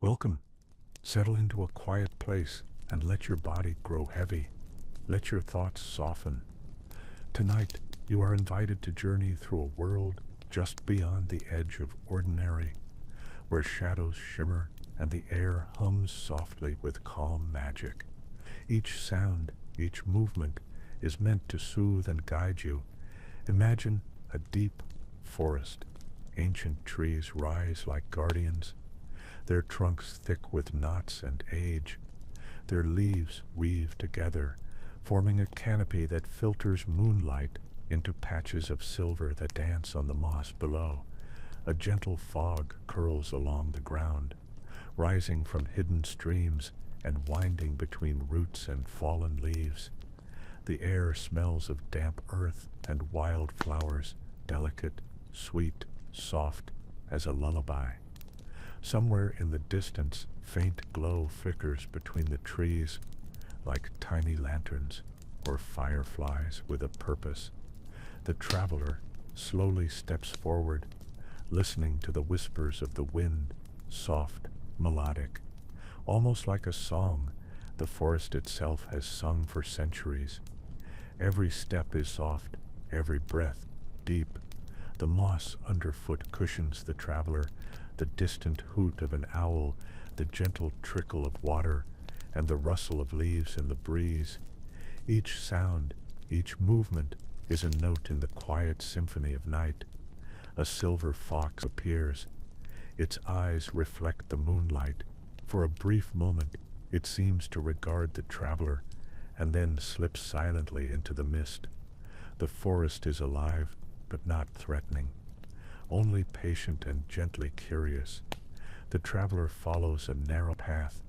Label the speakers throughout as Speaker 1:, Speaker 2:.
Speaker 1: Welcome. Settle into a quiet place and let your body grow heavy. Let your thoughts soften. Tonight, you are invited to journey through a world just beyond the edge of ordinary, where shadows shimmer and the air hums softly with calm magic. Each sound, each movement is meant to soothe and guide you. Imagine a deep forest. Ancient trees rise like guardians, their trunks thick with knots and age. Their leaves weave together, forming a canopy that filters moonlight into patches of silver that dance on the moss below. A gentle fog curls along the ground, rising from hidden streams and winding between roots and fallen leaves. The air smells of damp earth and wild flowers, delicate, sweet, soft as a lullaby. Somewhere in the distance, faint glow flickers between the trees, like tiny lanterns or fireflies with a purpose. The traveler slowly steps forward, listening to the whispers of the wind, soft, melodic. Almost like a song, the forest itself has sung for centuries. Every step is soft, every breath deep. The moss underfoot cushions the traveler, the distant hoot of an owl, the gentle trickle of water, and the rustle of leaves in the breeze. Each sound, each movement is a note in the quiet symphony of night. A silver fox appears. Its eyes reflect the moonlight. For a brief moment, it seems to regard the traveler, and then slips silently into the mist. The forest is alive, but not threatening, only patient and gently curious. The traveler follows a narrow path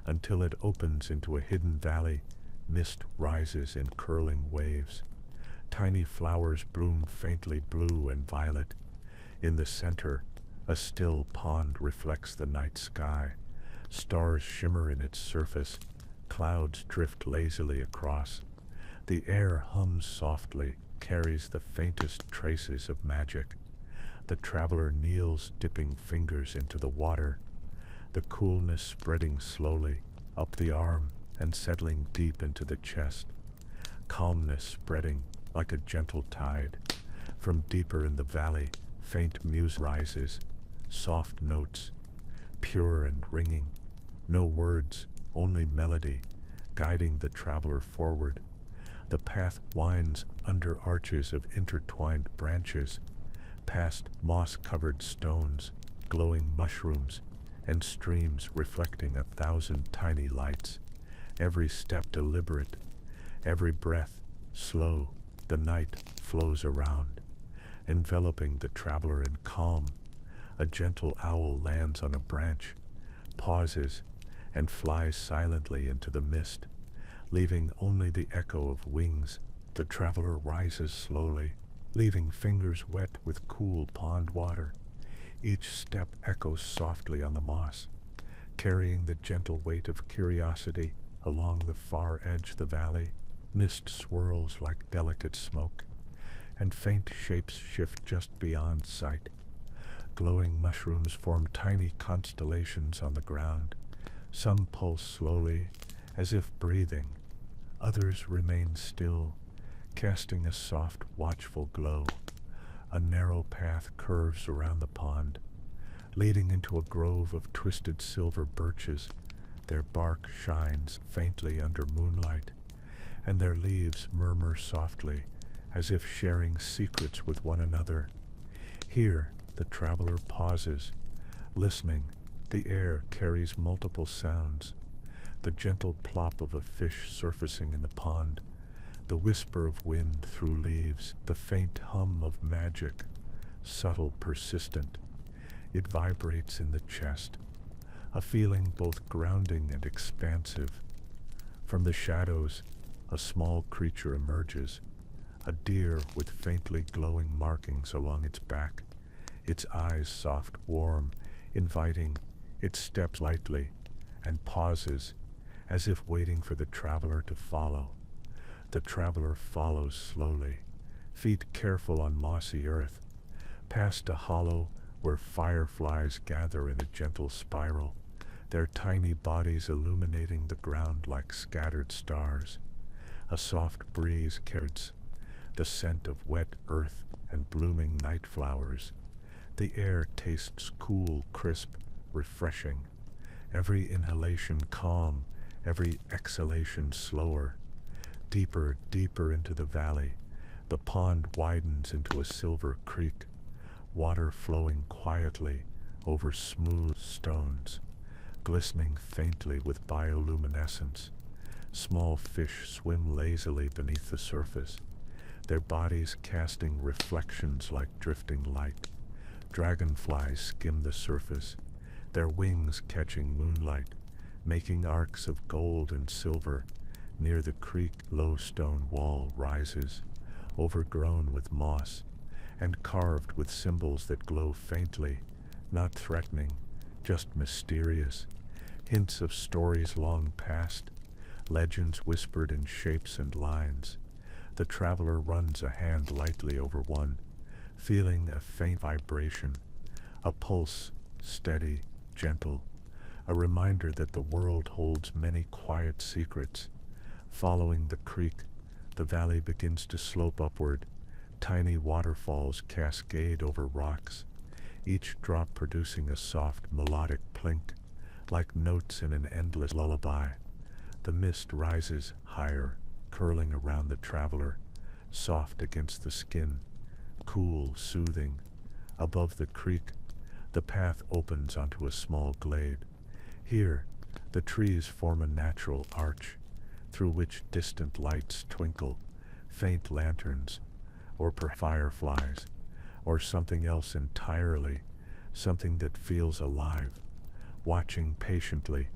Speaker 1: until it opens into a hidden valley. Mist rises in curling waves. Tiny flowers bloom faintly blue and violet. In the center, a still pond reflects the night sky. Stars shimmer in its surface. Clouds drift lazily across. The air hums softly, carries the faintest traces of magic. The traveler kneels, dipping fingers into the water, the coolness spreading slowly up the arm and settling deep into the chest. Calmness spreading like a gentle tide. From deeper in the valley, faint music rises, soft notes, pure and ringing. No words, only melody, guiding the traveler forward. The path winds under arches of intertwined branches, past moss-covered stones, glowing mushrooms, and streams reflecting 1,000 tiny lights. Every step deliberate, every breath slow. The night flows around, enveloping the traveler in calm. A gentle owl lands on a branch, pauses, and flies silently into the mist, leaving only the echo of wings. The traveler rises slowly, leaving fingers wet with cool pond water. Each step echoes softly on the moss, carrying the gentle weight of curiosity along the far edge of the valley. Mist swirls like delicate smoke, and faint shapes shift just beyond sight. Glowing mushrooms form tiny constellations on the ground. Some pulse slowly, as if breathing. Others remain still, casting a soft, watchful glow. A narrow path curves around the pond, leading into a grove of twisted silver birches. Their bark shines faintly under moonlight, and their leaves murmur softly, as if sharing secrets with one another. Here, the traveler pauses, listening. The air carries multiple sounds. The gentle plop of a fish surfacing in the pond, the whisper of wind through leaves, the faint hum of magic, subtle, persistent. It vibrates in the chest, a feeling both grounding and expansive. From the shadows, a small creature emerges, a deer with faintly glowing markings along its back, its eyes soft, warm, inviting. It steps lightly and pauses, as if waiting for the traveler to follow. The traveler follows slowly, feet careful on mossy earth, past a hollow where fireflies gather in a gentle spiral. their tiny bodies illuminating the ground like scattered stars. A soft breeze carries the scent of wet earth and blooming night flowers. The air tastes cool, crisp, refreshing. Every inhalation calm, every exhalation slower. Deeper, deeper into the valley, the pond widens into a silver creek, water flowing quietly over smooth stones, glistening faintly with bioluminescence. Small fish swim lazily beneath the surface, their bodies casting reflections like drifting light. Dragonflies skim the surface, their wings catching moonlight, making arcs of gold and silver. Near the creek, low stone wall rises, overgrown with moss, and carved with symbols that glow faintly, not threatening, just mysterious. Hints of stories long past, legends whispered in shapes and lines. The traveler runs a hand lightly over one, feeling a faint vibration, a pulse, steady, gentle, a reminder that the world holds many quiet secrets. Following the creek, the valley begins to slope upward. Tiny waterfalls cascade over rocks, each drop producing a soft melodic plink, like notes in an endless lullaby. The mist rises higher, curling around the traveler, soft against the skin, cool, soothing. Above the creek, the path opens onto a small glade. Here, the trees form a natural arch, through which distant lights twinkle, faint lanterns, or fireflies, or something else entirely, something that feels alive. Watching patiently,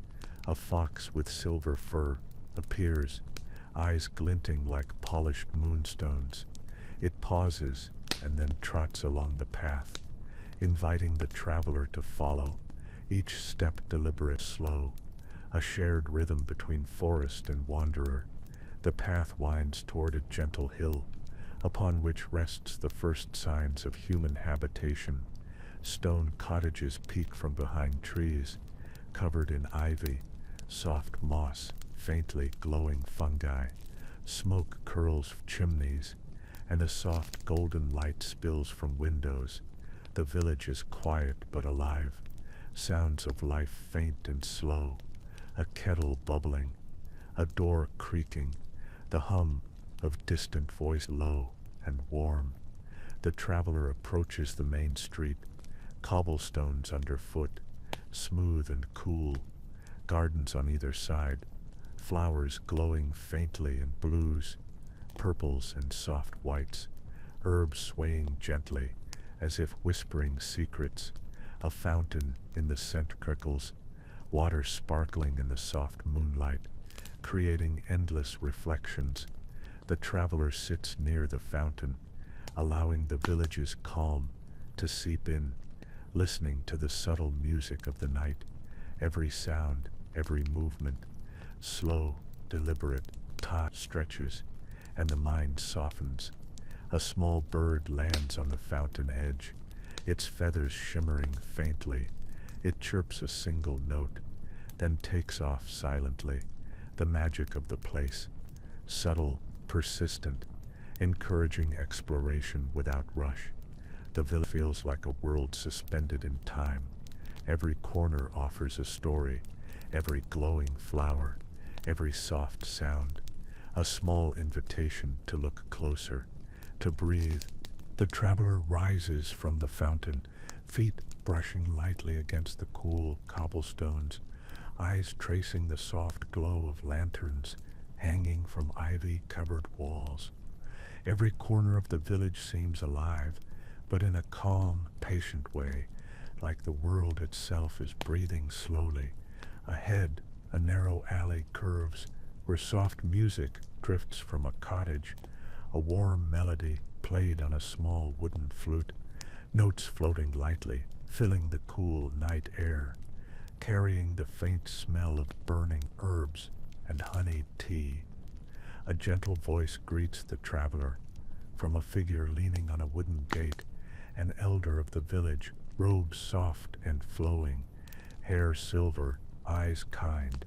Speaker 1: a fox with silver fur appears, eyes glinting like polished moonstones. It pauses and then trots along the path, inviting the traveler to follow, each step deliberate, slow, a shared rhythm between forest and wanderer. The path winds toward a gentle hill, upon which rests the first signs of human habitation. Stone cottages peek from behind trees, covered in ivy, soft moss, faintly glowing fungi. Smoke curls from chimneys, and a soft golden light spills from windows. The village is quiet but alive, sounds of life faint and slow, a kettle bubbling, a door creaking, the hum of distant voice low and warm. The traveler approaches the main street, cobblestones underfoot, smooth and cool, gardens on either side, flowers glowing faintly in blues, purples and soft whites, herbs swaying gently as if whispering secrets. A fountain in the scent trickles, water sparkling in the soft moonlight, creating endless reflections. The traveler sits near the fountain, allowing the village's calm to seep in, listening to the subtle music of the night, every sound, every movement, slow, deliberate, stretches, and the mind softens. A small bird lands on the fountain edge, its feathers shimmering faintly. It chirps a single note, then takes off silently. The magic of the place, subtle, persistent, encouraging exploration without rush. The village feels like a world suspended in time. Every corner offers a story, every glowing flower, every soft sound, a small invitation to look closer, to breathe. The traveler rises from the fountain, feet brushing lightly against the cool cobblestones, eyes tracing the soft glow of lanterns hanging from ivy-covered walls. Every corner of the village seems alive, but in a calm, patient way, like the world itself is breathing slowly. Ahead, a narrow alley curves, where soft music drifts from a cottage, a warm melody played on a small wooden flute, notes floating lightly, filling the cool night air, carrying the faint smell of burning herbs and honeyed tea. A gentle voice greets the traveler, from a figure leaning on a wooden gate, an elder of the village, robes soft and flowing, hair silver, eyes kind.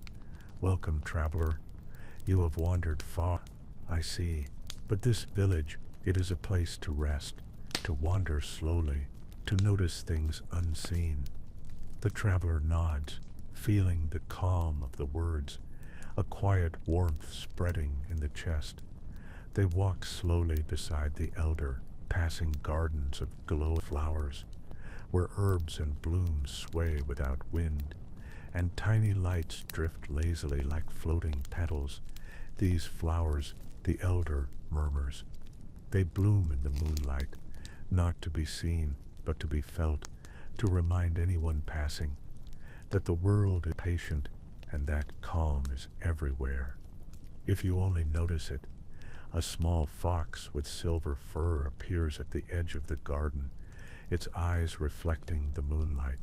Speaker 1: Welcome, traveler. You have wandered far, I see. But this village, it is a place to rest, to wander slowly, to notice things unseen. The traveler nods, feeling the calm of the words, a quiet warmth spreading in the chest. They walk slowly beside the elder, passing gardens of glowing flowers, where herbs and blooms sway without wind, and tiny lights drift lazily like floating petals. These flowers, the elder murmurs, they bloom in the moonlight, not to be seen, but to be felt, to remind anyone passing that the world is patient and that calm is everywhere. If you only notice it, a small fox with silver fur appears at the edge of the garden, its eyes reflecting the moonlight.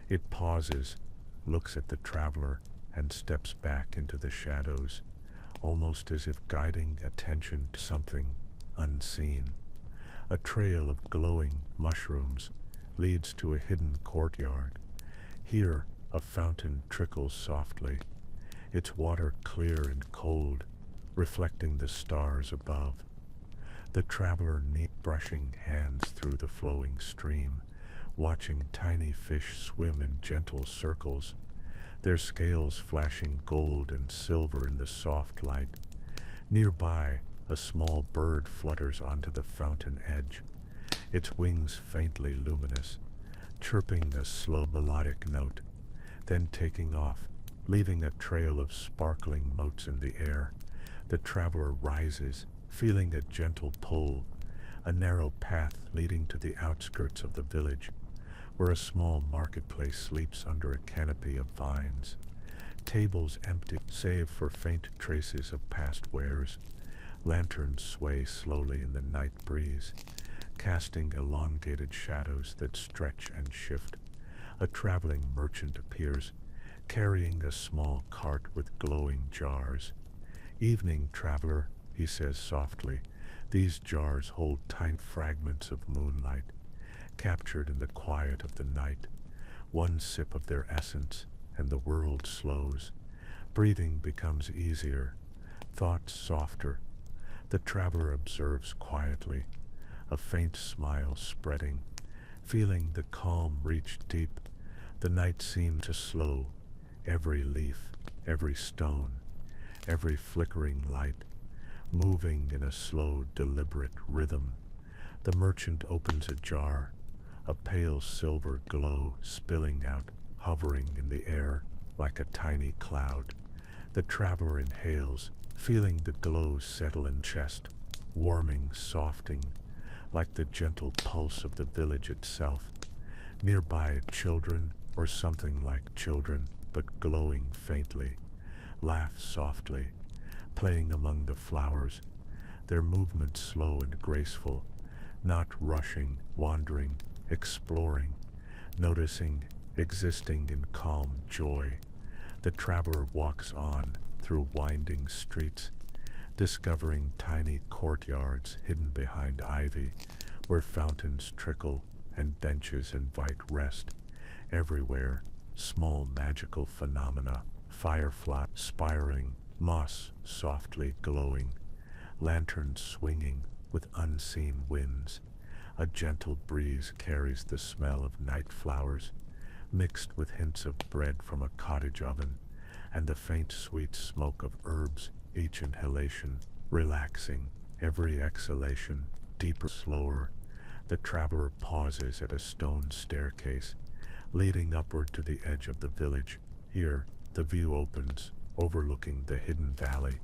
Speaker 1: It pauses, looks at the traveler, and steps back into the shadows, almost as if guiding attention to something unseen. A trail of glowing mushrooms leads to a hidden courtyard. Here, a fountain trickles softly, its water clear and cold, reflecting the stars above. The traveler brushing hands through the flowing stream, watching tiny fish swim in gentle circles, their scales flashing gold and silver in the soft light. Nearby, a small bird flutters onto the fountain edge, its wings faintly luminous, chirping a slow melodic note, then taking off, leaving a trail of sparkling motes in the air. The traveler rises, feeling a gentle pull, a narrow path leading to the outskirts of the village, where a small marketplace sleeps under a canopy of vines. Tables empty, save for faint traces of past wares. Lanterns sway slowly in the night breeze, casting elongated shadows that stretch and shift. A traveling merchant appears, carrying a small cart with glowing jars. Evening, traveler, he says softly. These jars hold tiny fragments of moonlight, captured in the quiet of the night. One sip of their essence, and the world slows. Breathing becomes easier, thoughts softer. The traveler observes quietly, a faint smile spreading, feeling the calm reach deep. The night seemed to slow, every leaf, every stone, every flickering light, moving in a slow, deliberate rhythm. The merchant opens a jar, a pale silver glow spilling out, hovering in the air like a tiny cloud. The traveler inhales, feeling the glow settle in chest, warming, softening, like the gentle pulse of the village itself. Nearby, children, or something like children, but glowing faintly, laugh softly, playing among the flowers, their movements slow and graceful, not rushing, wandering, exploring, noticing, existing in calm joy. The traveler walks on through winding streets, discovering tiny courtyards hidden behind ivy, where fountains trickle and benches invite rest. Everywhere, small magical phenomena, firefly spiraling, moss softly glowing, lanterns swinging with unseen winds. A gentle breeze carries the smell of night flowers, mixed with hints of bread from a cottage oven, and the faint sweet smoke of herbs, each inhalation relaxing, every exhalation deeper, slower. The traveler pauses at a stone staircase, leading upward to the edge of the village. Here, the view opens, overlooking the hidden valley,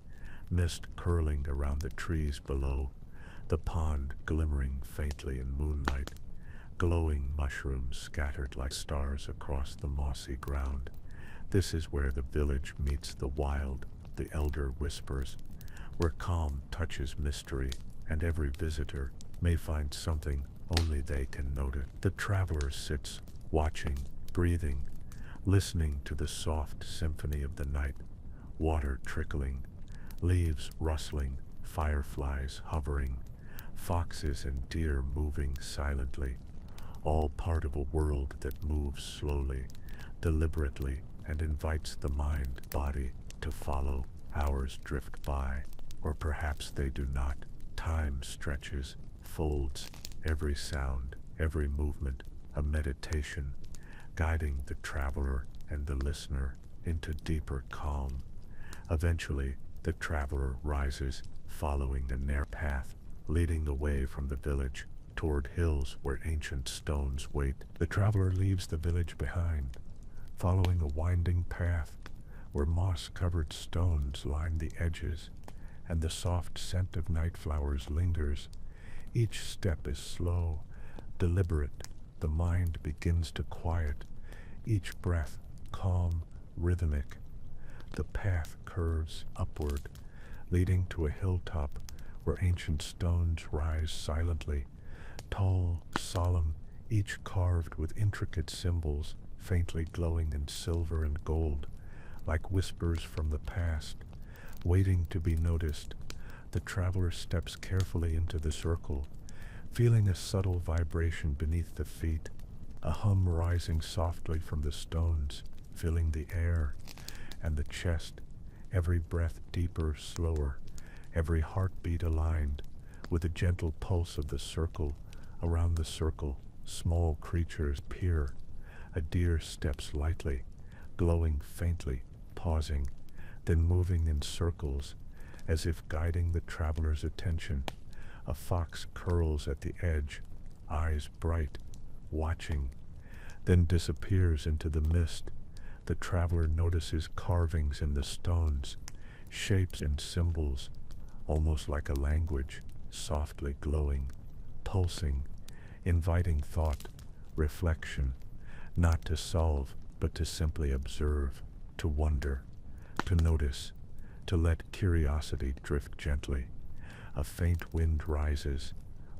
Speaker 1: mist curling around the trees below, the pond glimmering faintly in moonlight, glowing mushrooms scattered like stars across the mossy ground. This is where the village meets the wild, the elder whispers, where calm touches mystery, and every visitor may find something only they can notice. The traveler sits, watching, breathing, listening to the soft symphony of the night, water trickling, leaves rustling, fireflies hovering, foxes and deer moving silently, all part of a world that moves slowly, deliberately, and invites the mind, body to follow. Hours drift by, or perhaps they do not. Time stretches, folds, every sound, every movement, a meditation, guiding the traveler and the listener into deeper calm. Eventually, the traveler rises, following the narrow path, leading the way from the village toward hills where ancient stones wait. The traveler leaves the village behind, following a winding path where moss-covered stones line the edges, and the soft scent of night flowers lingers. Each step is slow, deliberate. The mind begins to quiet, each breath calm, rhythmic. The path curves upward, leading to a hilltop where ancient stones rise silently, tall, solemn, each carved with intricate symbols, faintly glowing in silver and gold, like whispers from the past, waiting to be noticed. The traveler steps carefully into the circle, feeling a subtle vibration beneath the feet, a hum rising softly from the stones, filling the air and the chest, every breath deeper, slower, every heartbeat aligned with the gentle pulse of the circle. Around the circle, small creatures peer. A deer steps lightly, glowing faintly, pausing, then moving in circles, as if guiding the traveler's attention. A fox curls at the edge, eyes bright, watching, then disappears into the mist. The traveler notices carvings in the stones, shapes and symbols, almost like a language, softly glowing, pulsing, inviting thought, reflection, not to solve, but to simply observe, to wonder, to notice, to let curiosity drift gently. A faint wind rises,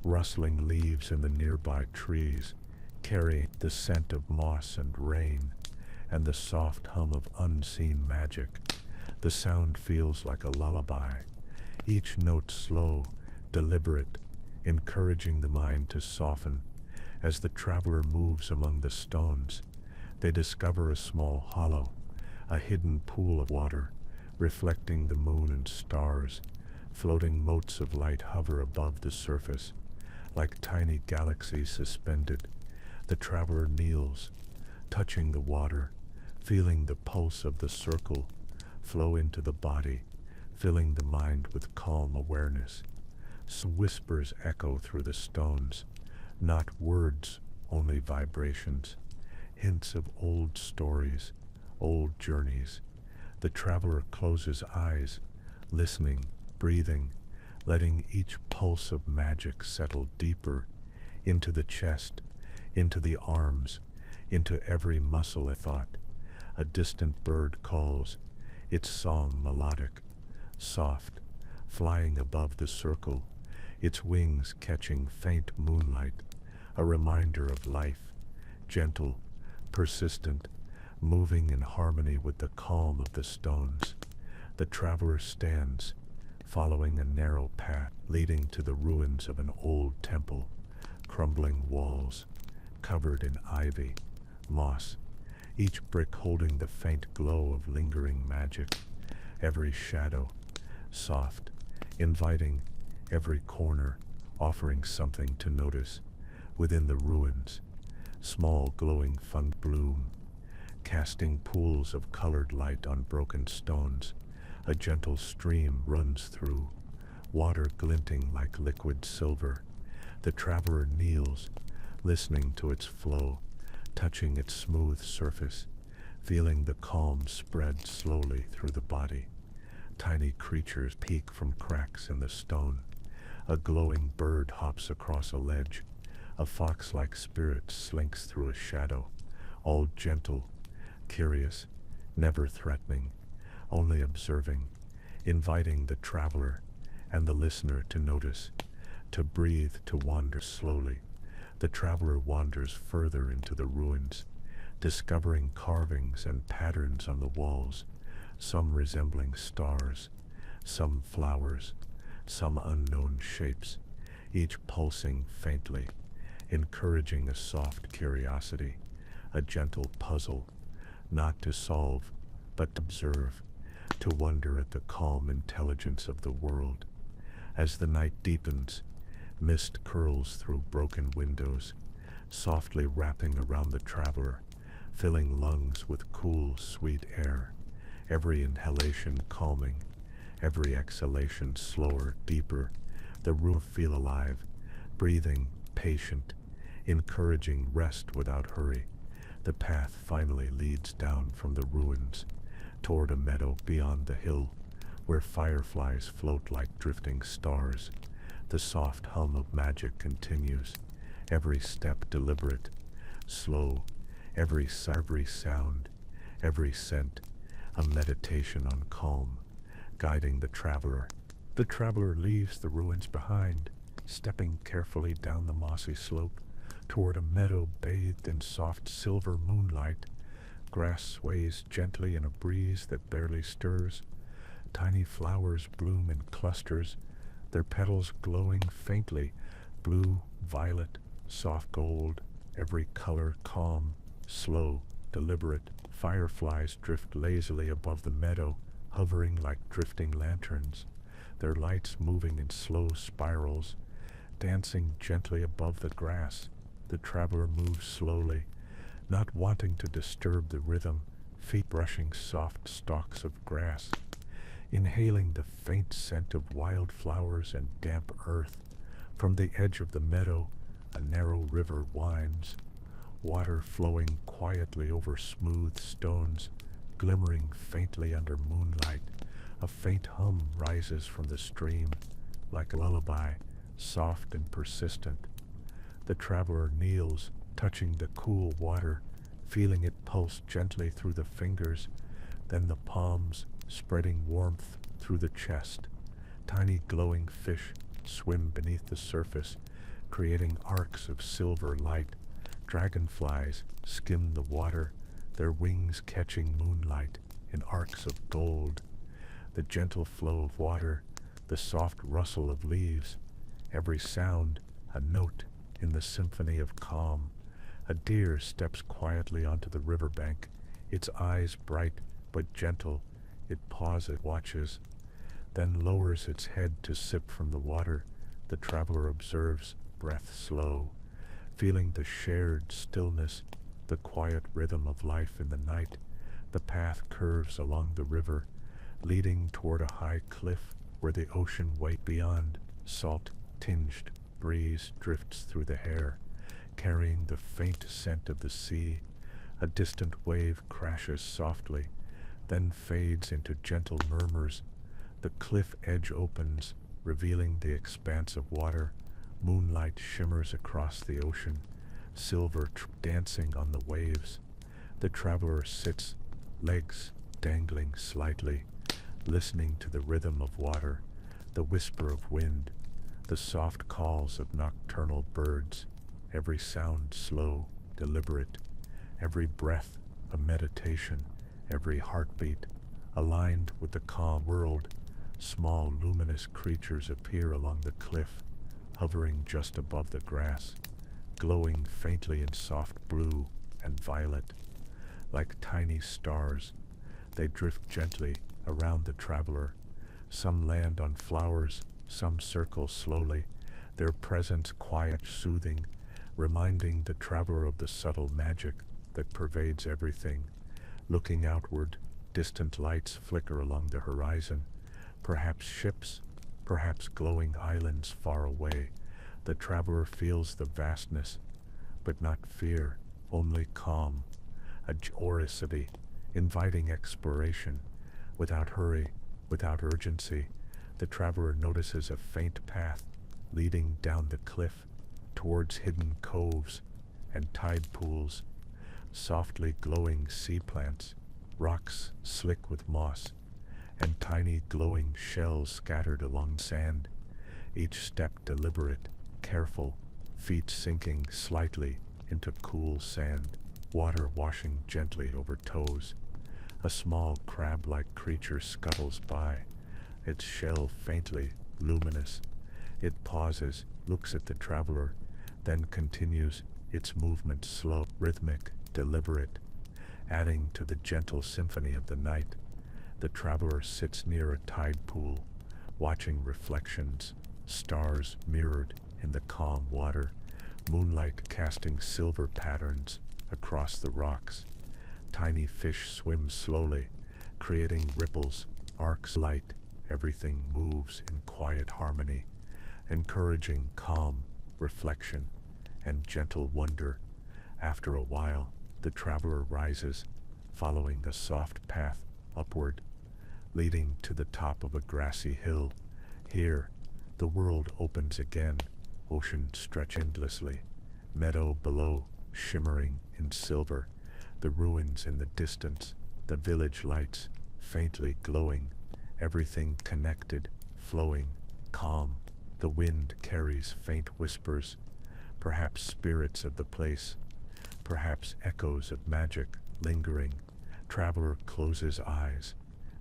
Speaker 1: rustling leaves in the nearby trees, carrying the scent of moss and rain, and the soft hum of unseen magic. The sound feels like a lullaby, each note slow, deliberate, encouraging the mind to soften. As the traveler moves among the stones, they discover a small hollow, a hidden pool of water, reflecting the moon and stars. Floating motes of light hover above the surface, like tiny galaxies suspended. The traveler kneels, touching the water, feeling the pulse of the circle flow into the body, filling the mind with calm awareness. Whispers echo through the stones, not words, only vibrations, hints of old stories, old journeys. The traveler closes eyes, listening, breathing, letting each pulse of magic settle deeper into the chest, into the arms, into every muscle. A thought. A distant bird calls, its song melodic, soft, flying above the circle, its wings catching faint moonlight, a reminder of life, gentle, persistent, moving in harmony with the calm of the stones. The traveler stands, following a narrow path leading to the ruins of an old temple, crumbling walls, covered in ivy, moss, each brick holding the faint glow of lingering magic, every shadow, soft, inviting, every corner, offering something to notice. Within the ruins, small glowing fungi bloom, casting pools of colored light on broken stones. A gentle stream runs through, water glinting like liquid silver. The traveler kneels, listening to its flow, touching its smooth surface, feeling the calm spread slowly through the body. Tiny creatures peek from cracks in the stone. A glowing bird hops across a ledge. A fox-like spirit slinks through a shadow, all gentle, curious, never threatening, only observing, inviting the traveler and the listener to notice, to breathe, to wander slowly. The traveler wanders further into the ruins, discovering carvings and patterns on the walls, some resembling stars, some flowers, some unknown shapes, each pulsing faintly, encouraging a soft curiosity, a gentle puzzle, not to solve, but to observe, to wonder at the calm intelligence of the world. As the night deepens, mist curls through broken windows, softly wrapping around the traveler, filling lungs with cool, sweet air, every inhalation calming, every exhalation slower, deeper. The room feel alive, breathing, patient, encouraging rest without hurry. The path finally leads down from the ruins, toward a meadow beyond the hill, where fireflies float like drifting stars. The soft hum of magic continues, every step deliberate, slow, every sound, every scent, a meditation on calm, guiding the traveler. The traveler leaves the ruins behind, stepping carefully down the mossy slope toward a meadow bathed in soft silver moonlight. Grass sways gently in a breeze that barely stirs. Tiny flowers bloom in clusters, their petals glowing faintly, blue, violet, soft gold, every color calm, slow, deliberate. Fireflies drift lazily above the meadow, hovering like drifting lanterns, their lights moving in slow spirals, dancing gently above the grass. The traveler moves slowly, not wanting to disturb the rhythm, feet brushing soft stalks of grass, inhaling the faint scent of wildflowers and damp earth. From the edge of the meadow, a narrow river winds, water flowing quietly over smooth stones, glimmering faintly under moonlight. A faint hum rises from the stream, like a lullaby, soft and persistent. The traveler kneels, touching the cool water, feeling it pulse gently through the fingers, then the palms, spreading warmth through the chest. Tiny glowing fish swim beneath the surface, creating arcs of silver light. Dragonflies skim the water, their wings catching moonlight in arcs of gold. The gentle flow of water, the soft rustle of leaves, every sound a note in the symphony of calm. A deer steps quietly onto the riverbank, its eyes bright but gentle. It pauses, watches, then lowers its head to sip from the water. The traveler observes, breath slow, feeling the shared stillness, the quiet rhythm of life in the night. The path curves along the river, leading toward a high cliff where the ocean waits beyond. Salt-tinged breeze drifts through the hair, carrying the faint scent of the sea. A distant wave crashes softly, then fades into gentle murmurs. The cliff edge opens, revealing the expanse of water. Moonlight shimmers across the ocean, silver dancing on the waves. The traveler sits, legs dangling slightly, listening to the rhythm of water, the whisper of wind, the soft calls of nocturnal birds, every sound slow, deliberate, every breath a meditation, every heartbeat aligned with the calm world. Small luminous creatures appear along the cliff, hovering just above the grass, glowing faintly in soft blue and violet. Like tiny stars, they drift gently around the traveler. Some land on flowers, some circle slowly, their presence quiet, soothing, reminding the traveler of the subtle magic that pervades everything. Looking outward, distant lights flicker along the horizon, perhaps ships, perhaps glowing islands far away. The traveler feels the vastness, but not fear, only calm, a curiosity, inviting exploration. Without hurry, without urgency, the traveler notices a faint path leading down the cliff towards hidden coves and tide pools, softly glowing sea plants, rocks slick with moss, and tiny glowing shells scattered along sand. Each step deliberate, careful, feet sinking slightly into cool sand, water washing gently over toes. A small crab-like creature scuttles by, its shell faintly luminous. It pauses, looks at the traveler, then continues, its movement slow, rhythmic, deliberate. adding to the gentle symphony of the night. The traveler sits near a tide pool, watching reflections, stars mirrored in the calm water, moonlight casting silver patterns across the rocks. Tiny fish swim slowly, creating ripples, arcs of light. Everything moves in quiet harmony, encouraging calm reflection and gentle wonder. After a while, the traveler rises, following the soft path upward, leading to the top of a grassy hill. Here, the world opens again, ocean stretch endlessly, meadow below shimmering in silver, the ruins in the distance, the village lights faintly glowing, everything connected, flowing, calm. The wind carries faint whispers, perhaps spirits of the place, perhaps echoes of magic lingering. Traveler closes eyes,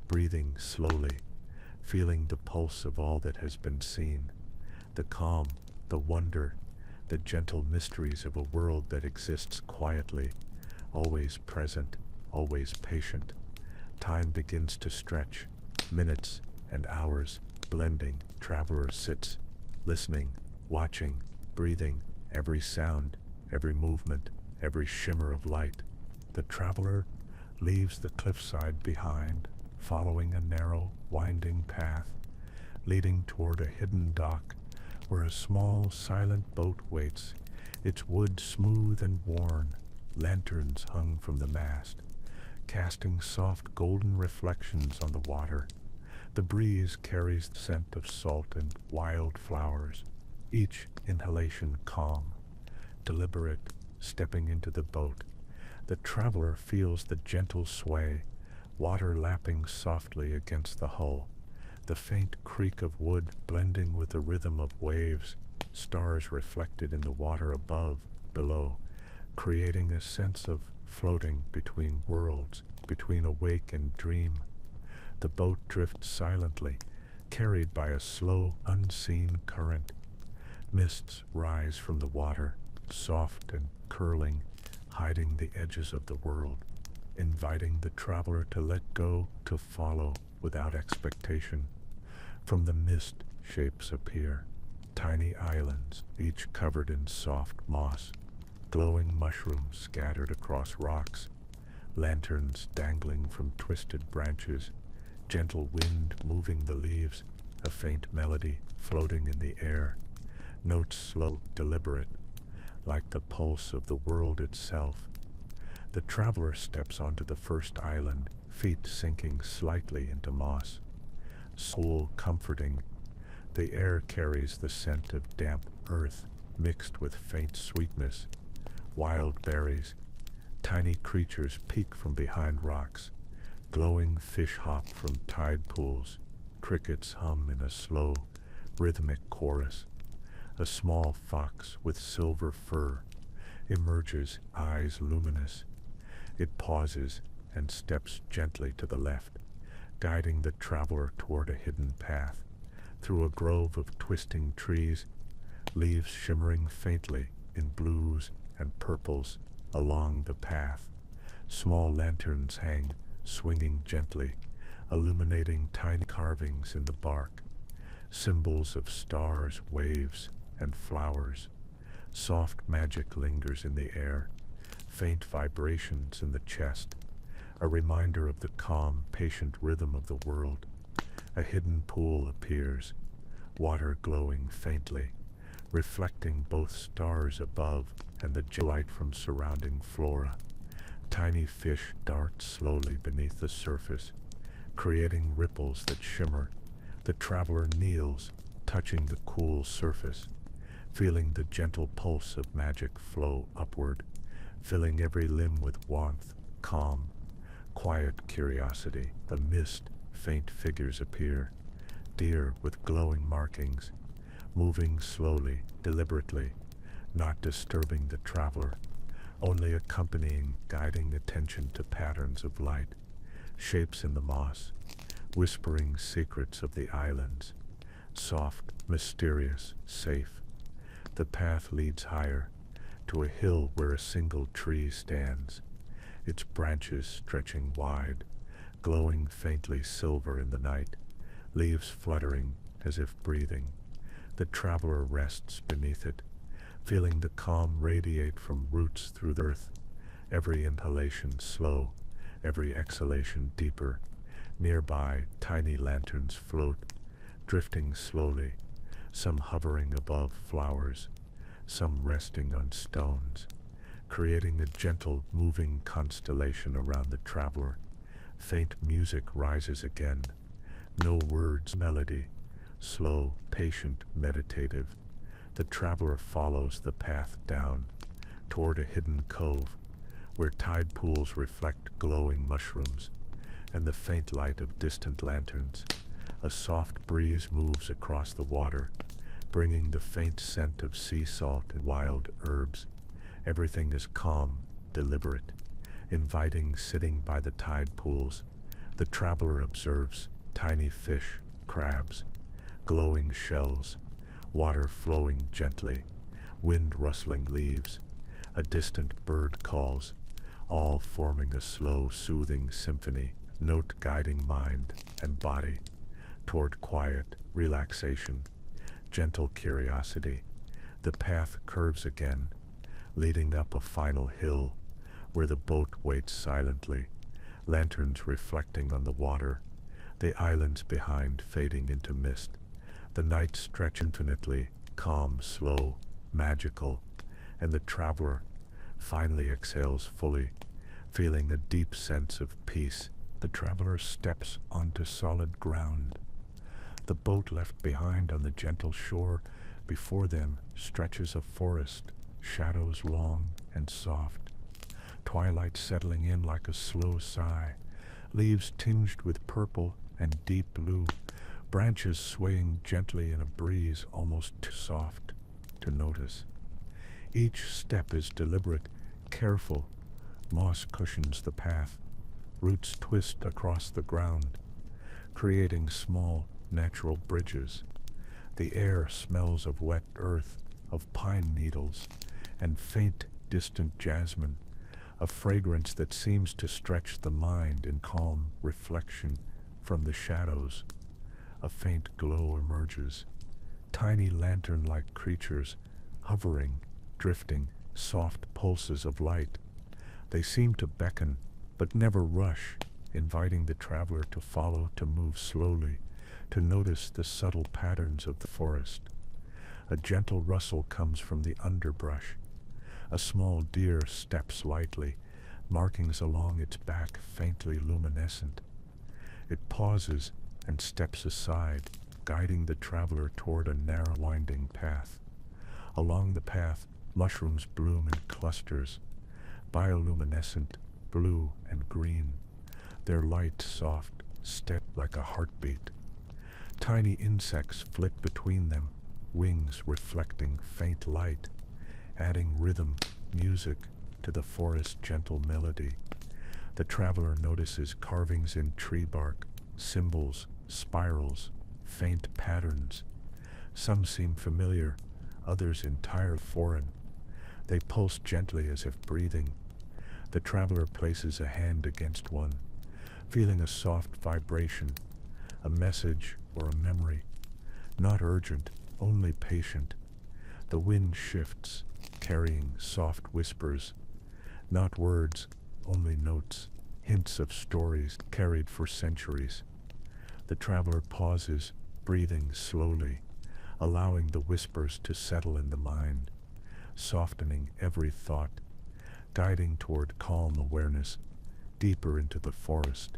Speaker 1: breathing slowly, feeling the pulse of all that has been seen, the calm, the wonder, the gentle mysteries of a world that exists quietly, always present, always patient. Time begins to stretch, minutes and hours blending. Traveler sits, listening, watching, breathing, every sound, every movement, every shimmer of light. The traveler leaves the cliffside behind, following a narrow, winding path, leading toward a hidden dock where a small, silent boat waits, its wood smooth and worn, lanterns hung from the mast, casting soft golden reflections on the water. The breeze carries the scent of salt and wild flowers, each inhalation calm, deliberate. Stepping into the boat, the traveler feels the gentle sway, water lapping softly against the hull, the faint creak of wood blending with the rhythm of waves, stars reflected in the water above, below, creating a sense of floating between worlds, between awake and dream. The boat drifts silently, carried by a slow, unseen current. Mists rise from the water, soft and curling, hiding the edges of the world, inviting the traveler to let go, to follow without expectation. From the mist, shapes appear, tiny islands, each covered in soft moss, glowing mushrooms scattered across rocks, lanterns dangling from twisted branches, gentle wind moving the leaves, a faint melody floating in the air, notes slow, deliberate, like the pulse of the world itself. The traveler steps onto the first island, feet sinking slightly into moss. Soul comforting, the air carries the scent of damp earth mixed with faint sweetness. Wild berries, tiny creatures peek from behind rocks. Glowing fish hop from tide pools. Crickets hum in a slow, rhythmic chorus. A small fox with silver fur emerges, eyes luminous. It pauses and steps gently to the left, guiding the traveler toward a hidden path. Through a grove of twisting trees, leaves shimmering faintly in blues and purples along the path. Small lanterns hang, swinging gently, illuminating tiny carvings in the bark. Symbols of stars, waves, and flowers. Soft magic lingers in the air, faint vibrations in the chest, a reminder of the calm, patient rhythm of the world. A hidden pool appears, water glowing faintly, reflecting both stars above and the light from surrounding flora. Tiny fish dart slowly beneath the surface, creating ripples that shimmer. The traveler kneels, touching the cool surface, feeling the gentle pulse of magic flow upward, filling every limb with warmth, calm, quiet curiosity. The mist, faint figures appear, deer with glowing markings, moving slowly, deliberately, not disturbing the traveler, only accompanying, guiding attention to patterns of light, shapes in the moss, whispering secrets of the islands, soft, mysterious, safe. The path leads higher, to a hill where a single tree stands, its branches stretching wide, glowing faintly silver in the night, leaves fluttering as if breathing. The traveler rests beneath it, feeling the calm radiate from roots through the earth, every inhalation slow, every exhalation deeper. Nearby, tiny lanterns float, drifting slowly, some hovering above flowers, some resting on stones, creating a gentle, moving constellation around the traveler. Faint music rises again, no words, melody, slow, patient, meditative. The traveler follows the path down, toward a hidden cove, where tide pools reflect glowing mushrooms, and the faint light of distant lanterns. A soft breeze moves across the water, bringing the faint scent of sea salt and wild herbs. Everything is calm, deliberate, inviting. Sitting by the tide pools, the traveler observes tiny fish, crabs, glowing shells, water flowing gently, wind rustling leaves. A distant bird calls, all forming a slow, soothing symphony, note guiding mind and body toward quiet, relaxation, gentle curiosity. The path curves again, leading up a final hill where the boat waits silently, lanterns reflecting on the water, the islands behind fading into mist. The night stretches infinitely, calm, slow, magical, and the traveler finally exhales fully, feeling a deep sense of peace. The traveler steps onto solid ground. The boat left behind on the gentle shore before them stretches a forest, shadows long and soft, twilight settling in like a slow sigh, leaves tinged with purple and deep blue, branches swaying gently in a breeze almost too soft to notice. Each step is deliberate, careful. Moss cushions the path, roots twist across the ground, creating small, natural bridges. The air smells of wet earth, of pine needles, and faint, distant jasmine, a fragrance that seems to stretch the mind in calm reflection. From the shadows, a faint glow emerges, tiny lantern-like creatures, hovering, drifting, soft pulses of light. They seem to beckon, but never rush, inviting the traveler to follow, to move slowly, to notice the subtle patterns of the forest. A gentle rustle comes from the underbrush. A small deer steps lightly, markings along its back faintly luminescent. It pauses and steps aside, guiding the traveler toward a narrow, winding path. Along the path, mushrooms bloom in clusters, bioluminescent, blue and green, their light soft, steady like a heartbeat. Tiny insects flit between them, wings reflecting faint light, adding rhythm, music to the forest's gentle melody. The traveler notices carvings in tree bark, symbols, spirals, faint patterns. Some seem familiar, others entirely foreign. They pulse gently as if breathing. The traveler places a hand against one, feeling a soft vibration, a message or a memory. Not urgent, only patient. The wind shifts, carrying soft whispers. Not words, only notes, hints of stories carried for centuries. The traveler pauses, breathing slowly, allowing the whispers to settle in the mind, softening every thought, guiding toward calm awareness, deeper into the forest.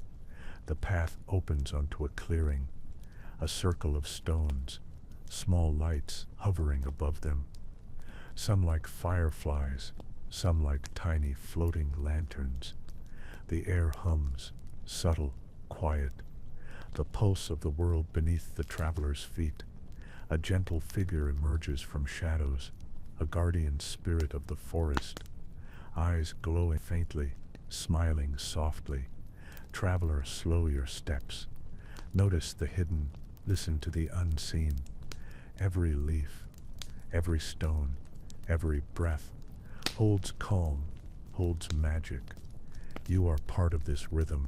Speaker 1: The path opens onto a clearing, a circle of stones, small lights hovering above them, some like fireflies, some like tiny floating lanterns. The air hums, subtle, quiet, the pulse of the world beneath the traveler's feet. A gentle figure emerges from shadows, a guardian spirit of the forest, eyes glowing faintly, smiling softly. Traveler, slow your steps. Notice the hidden, listen to the unseen. Every leaf, every stone, every breath holds calm, holds magic. You are part of this rhythm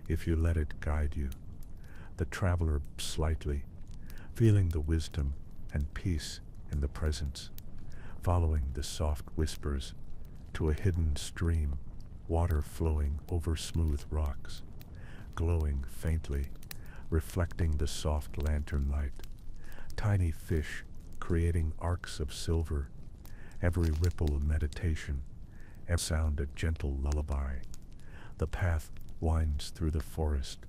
Speaker 1: if you let it guide you. The traveler slightly, feeling the wisdom and peace in the presence, following the soft whispers to a hidden stream, water flowing over smooth rocks, glowing faintly, reflecting the soft lantern light. Tiny fish creating arcs of silver, every ripple a meditation, every sound a gentle lullaby. The path winds through the forest,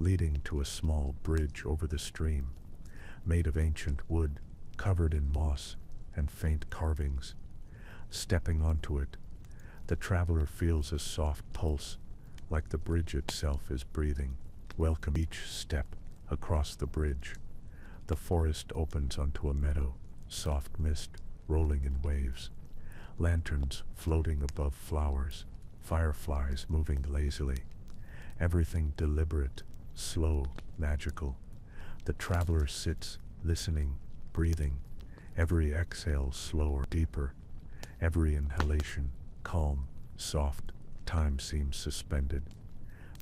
Speaker 1: leading to a small bridge over the stream, made of ancient wood, covered in moss and faint carvings. Stepping onto it, the traveler feels a soft pulse, like the bridge itself is breathing. Welcome each step across the bridge. The forest opens onto a meadow, soft mist rolling in waves, lanterns floating above flowers, fireflies moving lazily. Everything deliberate, slow, magical. The traveler sits, listening, breathing, every exhale slower, deeper, every inhalation calm, soft. Time seems suspended,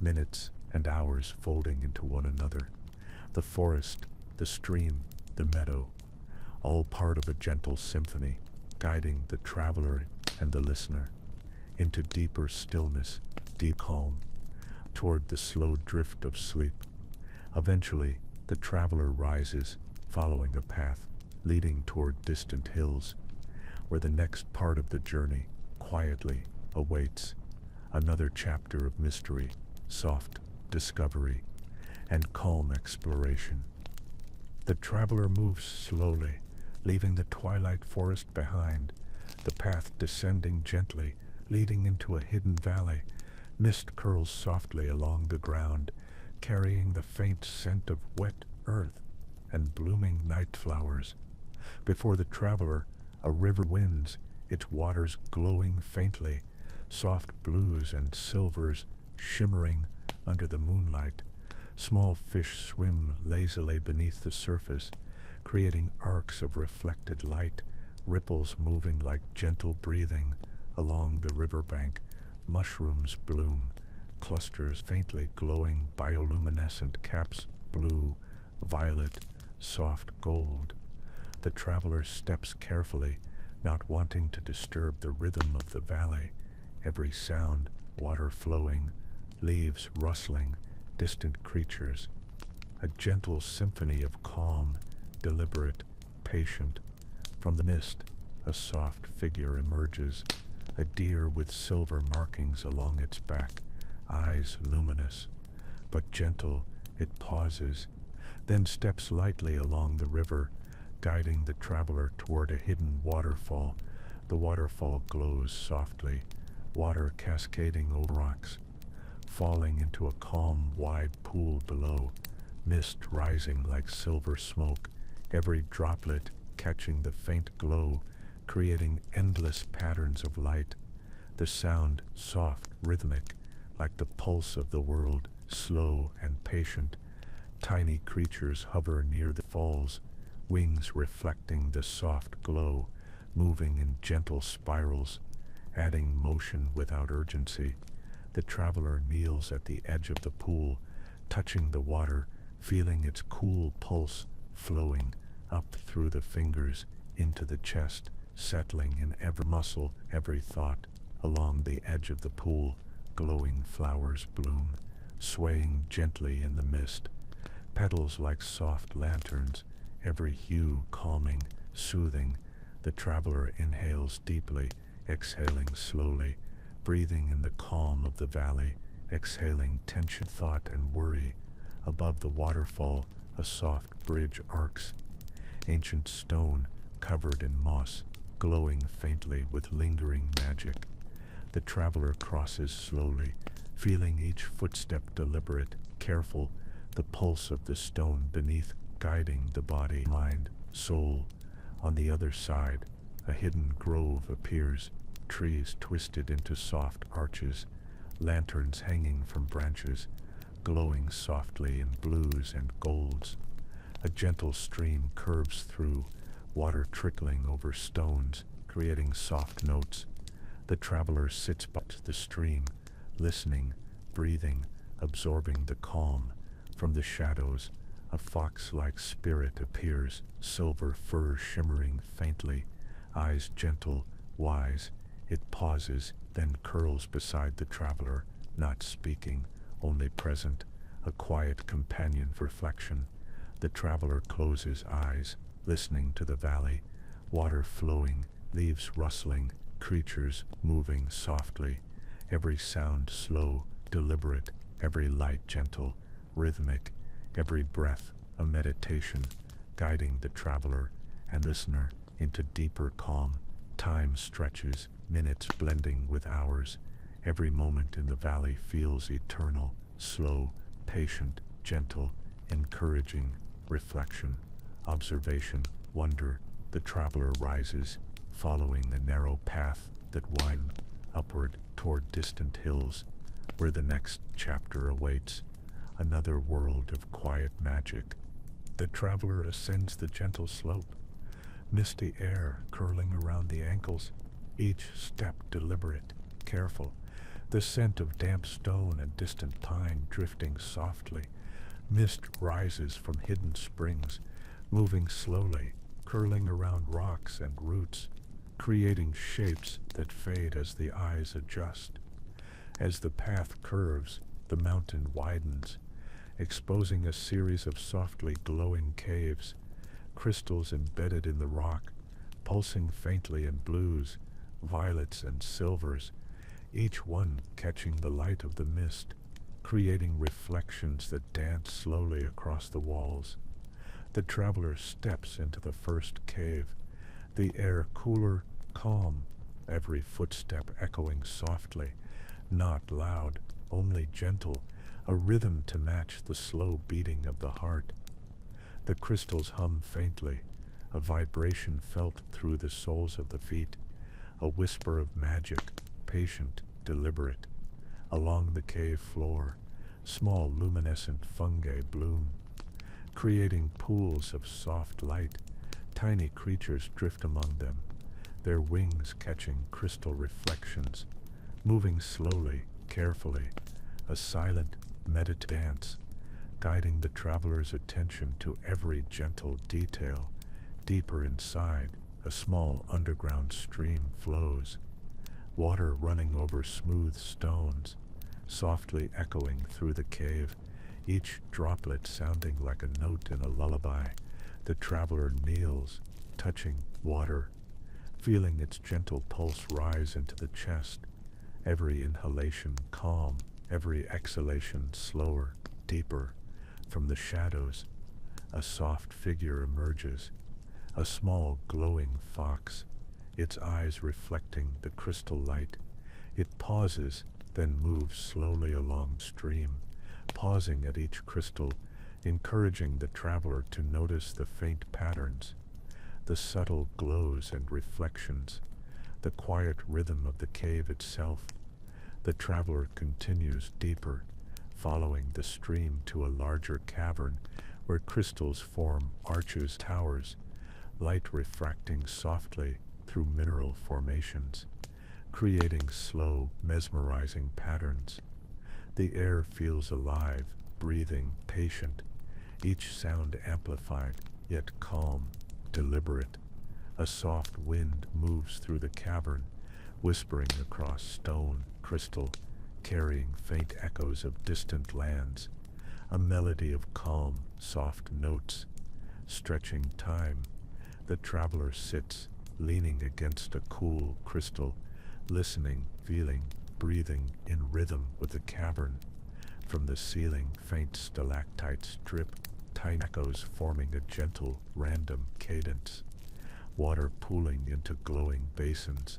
Speaker 1: minutes and hours folding into one another. The forest, the stream, the meadow, all part of a gentle symphony, guiding the traveler and the listener into deeper stillness, deep calm, toward the slow drift of sleep. Eventually, the traveler rises, following a path leading toward distant hills, where the next part of the journey quietly awaits. Another chapter of mystery, soft discovery, and calm exploration. The traveler moves slowly, leaving the twilight forest behind, the path descending gently, leading into a hidden valley. Mist curls softly along the ground, carrying the faint scent of wet earth and blooming night flowers. Before the traveler, a river winds, its waters glowing faintly, soft blues and silvers shimmering under the moonlight. Small fish swim lazily beneath the surface, creating arcs of reflected light, ripples moving like gentle breathing along the riverbank. Mushrooms bloom, clusters faintly glowing bioluminescent caps, blue, violet, soft gold. The traveler steps carefully, not wanting to disturb the rhythm of the valley. Every sound, water flowing, leaves rustling, distant creatures. A gentle symphony of calm, deliberate, patient. From the mist, a soft figure emerges, a deer with silver markings along its back, eyes luminous, but gentle. It pauses, then steps lightly along the river, guiding the traveler toward a hidden waterfall. The waterfall glows softly, water cascading over rocks, falling into a calm, wide pool below, mist rising like silver smoke, every droplet catching the faint glow, creating endless patterns of light. The sound, soft, rhythmic, like the pulse of the world, slow and patient. Tiny creatures hover near the falls, wings reflecting the soft glow, moving in gentle spirals, adding motion without urgency. The traveler kneels at the edge of the pool, touching the water, feeling its cool pulse flowing up through the fingers into the chest, settling in every muscle, every thought. Along the edge of the pool, glowing flowers bloom, swaying gently in the mist, petals like soft lanterns, every hue calming, soothing. The traveler inhales deeply, exhaling slowly, breathing in the calm of the valley, exhaling tension, thought, and worry. Above the waterfall, a soft bridge arcs, ancient stone covered in moss, glowing faintly with lingering magic. The traveler crosses slowly, feeling each footstep deliberate, careful, the pulse of the stone beneath guiding the body, mind, soul. On the other side, a hidden grove appears, trees twisted into soft arches, lanterns hanging from branches, glowing softly in blues and golds. A gentle stream curves through, water trickling over stones, creating soft notes. The traveler sits by the stream, listening, breathing, absorbing the calm. From the shadows, a fox-like spirit appears, silver fur shimmering faintly, eyes gentle, wise. It pauses, then curls beside the traveler, not speaking, only present, a quiet companion for reflection. The traveler closes eyes, listening to the valley, water flowing, leaves rustling, creatures moving softly, every sound slow, deliberate, every light gentle, rhythmic, every breath a meditation, guiding the traveler and listener into deeper calm. Time stretches, minutes blending with hours. Every moment in the valley feels eternal, slow, patient, gentle, encouraging. Reflection, observation, wonder. The traveler rises, following a narrow path that winds upward toward distant hills, where the next chapter awaits, another world of quiet magic. The traveler ascends the gentle slope, misty air curling around the ankles, each step deliberate, careful, the scent of damp stone and distant pine drifting softly. Mist rises from hidden springs, moving slowly, curling around rocks and roots, creating shapes that fade as the eyes adjust. As the path curves, the mountain widens, exposing a series of softly glowing caves, crystals embedded in the rock, pulsing faintly in blues, violets and silvers, each one catching the light of the mist, creating reflections that dance slowly across the walls. The traveler steps into the first cave, the air cooler, calm, every footstep echoing softly, not loud, only gentle, a rhythm to match the slow beating of the heart. The crystals hum faintly, a vibration felt through the soles of the feet, a whisper of magic, patient, deliberate. Along the cave floor, small luminescent fungi bloom, creating pools of soft light. Tiny creatures drift among them, their wings catching crystal reflections, moving slowly, carefully, a silent, meditative dance, guiding the traveler's attention to every gentle detail. Deeper inside, a small underground stream flows, water running over smooth stones, softly echoing through the cave, each droplet sounding like a note in a lullaby. The traveler kneels, touching water, feeling its gentle pulse rise into the chest, every inhalation calm, every exhalation slower, deeper. From the shadows, a soft figure emerges, a small glowing fox, its eyes reflecting the crystal light. It pauses, then moves slowly along stream, pausing at each crystal, encouraging the traveler to notice the faint patterns, the subtle glows and reflections, the quiet rhythm of the cave itself. The traveler continues deeper, following the stream to a larger cavern where crystals form arches, towers, light refracting softly through mineral formations, creating slow, mesmerizing patterns. The air feels alive, breathing, patient, each sound amplified, yet calm, deliberate. A soft wind moves through the cavern, whispering across stone, crystal, carrying faint echoes of distant lands, a melody of calm, soft notes. Stretching time, the traveler sits, leaning against a cool crystal, listening, feeling, breathing in rhythm with the cavern. From the ceiling, faint stalactites drip, tiny echoes forming a gentle, random cadence. Water pooling into glowing basins,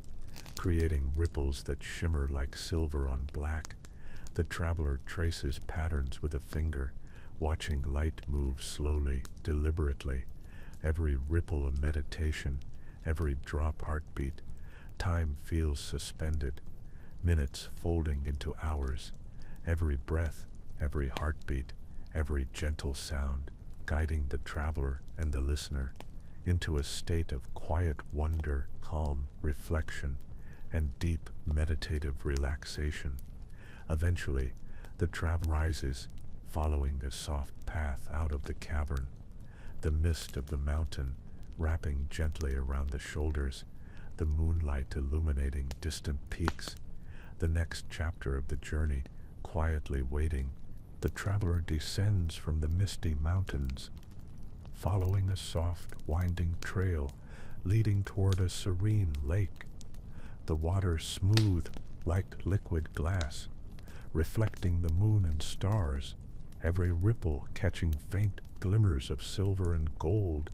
Speaker 1: creating ripples that shimmer like silver on black. The traveler traces patterns with a finger, watching light move slowly, deliberately. Every ripple a meditation, every drop heartbeat. Time feels suspended, minutes folding into hours. Every breath, every heartbeat, every gentle sound, guiding the traveler and the listener into a state of quiet wonder, calm reflection, and deep meditative relaxation. Eventually, the traveler rises, following a soft path out of the cavern, the mist of the mountain wrapping gently around the shoulders, the moonlight illuminating distant peaks. The next chapter of the journey, quietly waiting, the traveler descends from the misty mountains, following a soft, winding trail leading toward a serene lake. The water smooth like liquid glass, reflecting the moon and stars, every ripple catching faint glimmers of silver and gold.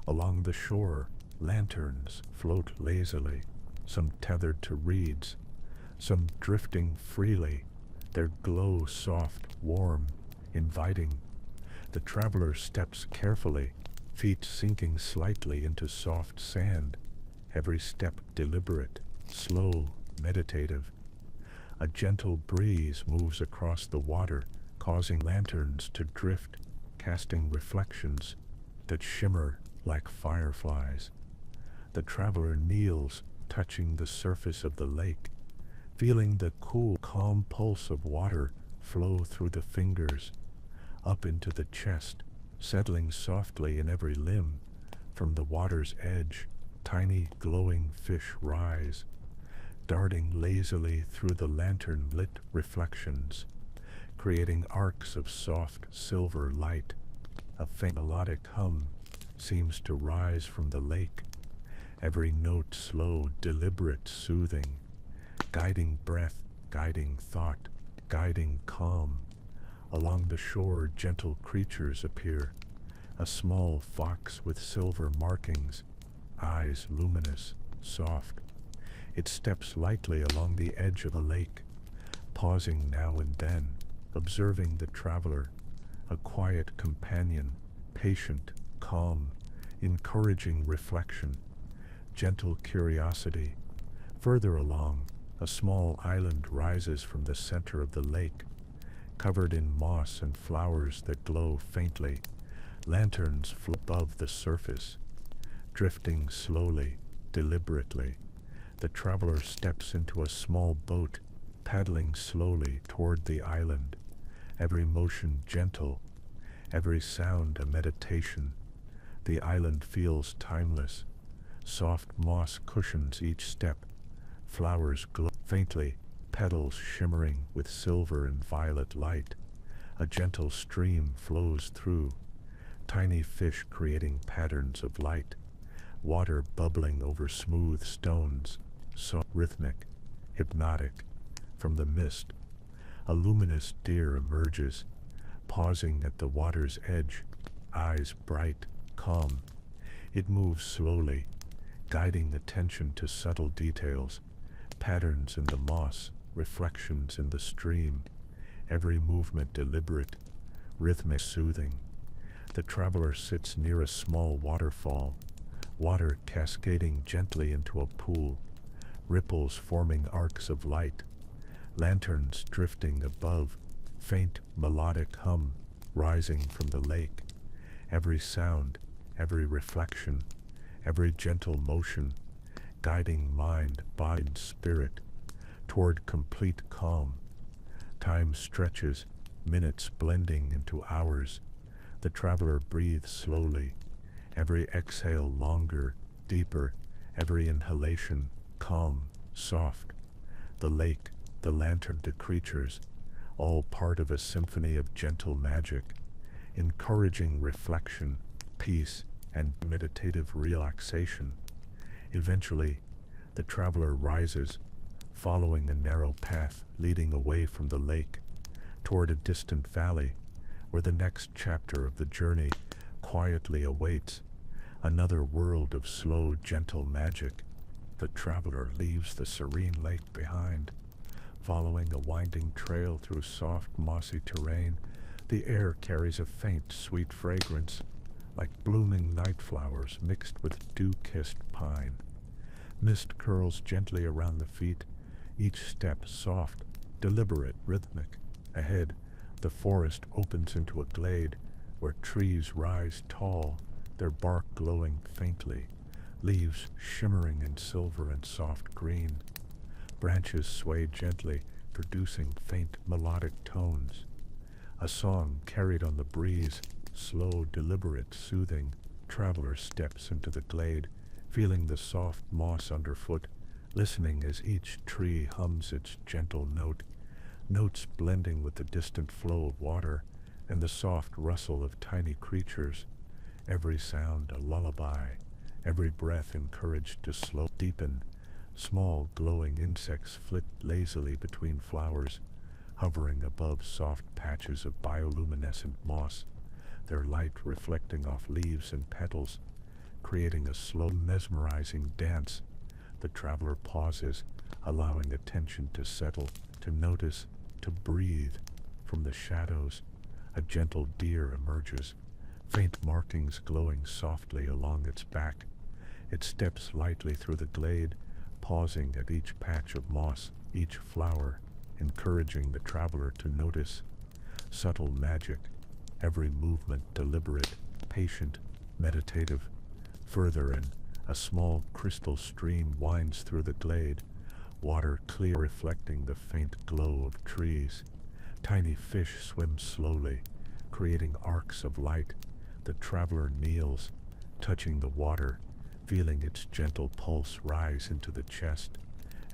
Speaker 1: Along the shore, lanterns float lazily, some tethered to reeds, some drifting freely, their glow soft, warm, inviting. The traveler steps carefully, feet sinking slightly into soft sand, every step deliberate, slow, meditative. A gentle breeze moves across the water, causing lanterns to drift, casting reflections that shimmer like fireflies. The traveler kneels, touching the surface of the lake, feeling the cool, calm pulse of water flow through the fingers, up into the chest, settling softly in every limb. From the water's edge, tiny glowing fish rise, darting lazily through the lantern-lit reflections, creating arcs of soft silver light. A faint melodic hum seems to rise from the lake, every note slow, deliberate, soothing, guiding breath, guiding thought, guiding calm. Along the shore, gentle creatures appear, a small fox with silver markings, eyes luminous, soft. It steps lightly along the edge of a lake, pausing now and then, observing the traveler, a quiet companion, patient, calm, encouraging reflection, gentle curiosity. Further along, a small island rises from the center of the lake, covered in moss and flowers that glow faintly. Lanterns float above the surface, drifting slowly, deliberately. The traveler steps into a small boat, paddling slowly toward the island, every motion gentle, every sound a meditation. The island feels timeless. Soft moss cushions each step, flowers glow faintly, petals shimmering with silver and violet light. A gentle stream flows through, tiny fish creating patterns of light, water bubbling over smooth stones, soft, rhythmic, hypnotic. From the mist, a luminous deer emerges, pausing at the water's edge, eyes bright, calm. It moves slowly, guiding attention to subtle details, patterns in the moss, reflections in the stream, every movement deliberate, rhythmic, soothing. The traveler sits near a small waterfall, water cascading gently into a pool, ripples forming arcs of light, lanterns drifting above, faint melodic hum rising from the lake. Every sound, every reflection, every gentle motion, guiding mind, body, and spirit toward complete calm. Time stretches, minutes blending into hours. The traveler breathes slowly, every exhale longer, deeper, every inhalation calm, soft. The lake, the lantern, the creatures, all part of a symphony of gentle magic, encouraging reflection, peace, and meditative relaxation. Eventually, the traveler rises, following a narrow path leading away from the lake, toward a distant valley, where the next chapter of the journey quietly awaits, another world of slow, gentle magic. The traveler leaves the serene lake behind, following a winding trail through soft, mossy terrain. The air carries a faint, sweet fragrance, like blooming night flowers mixed with dew-kissed pine. Mist curls gently around the feet, each step soft, deliberate, rhythmic. Ahead, the forest opens into a glade where trees rise tall, their bark glowing faintly, leaves shimmering in silver and soft green. Branches sway gently, producing faint melodic tones. A song carried on the breeze, slow, deliberate, soothing. Traveler steps into the glade, feeling the soft moss underfoot, listening as each tree hums its gentle note, notes blending with the distant flow of water and the soft rustle of tiny creatures, every sound a lullaby, every breath encouraged to slow deepen. Small glowing insects flit lazily between flowers, hovering above soft patches of bioluminescent moss, their light reflecting off leaves and petals, creating a slow, mesmerizing dance. The traveler pauses, allowing attention to settle, to notice, to breathe. From the shadows, a gentle deer emerges, faint markings glowing softly along its back. It steps lightly through the glade, pausing at each patch of moss, each flower, encouraging the traveler to notice. Subtle magic, every movement deliberate, patient, meditative. Further in, a small crystal stream winds through the glade, water clear reflecting the faint glow of trees. Tiny fish swim slowly, creating arcs of light. The traveler kneels, touching the water, feeling its gentle pulse rise into the chest.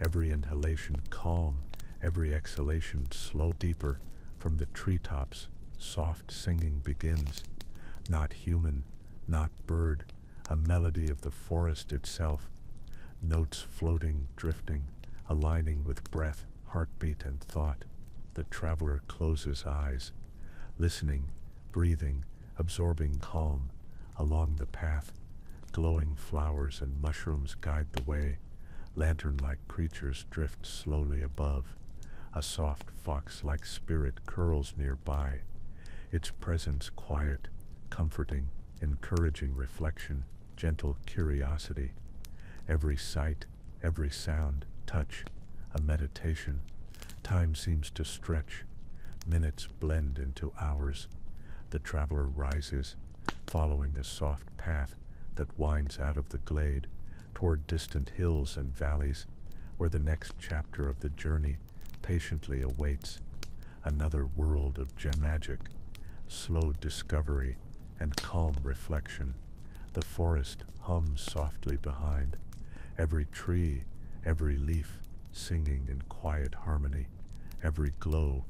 Speaker 1: Every inhalation calm, every exhalation slow. Deeper. From the treetops, soft singing begins. Not human, not bird, a melody of the forest itself. Notes floating, drifting, aligning with breath, heartbeat, and thought. The traveler closes eyes, listening, breathing, absorbing calm. Along the path, glowing flowers and mushrooms guide the way. Lantern-like creatures drift slowly above. A soft fox-like spirit curls nearby, its presence quiet, comforting, encouraging reflection, gentle curiosity. Every sight, every sound, touch, a meditation. Time seems to stretch. Minutes blend into hours. The traveler rises, following a soft path that winds out of the glade toward distant hills and valleys, where the next chapter of the journey patiently awaits. Another world of magic, slow discovery, and calm reflection. The forest hums softly behind, every tree, every leaf singing in quiet harmony, every glow,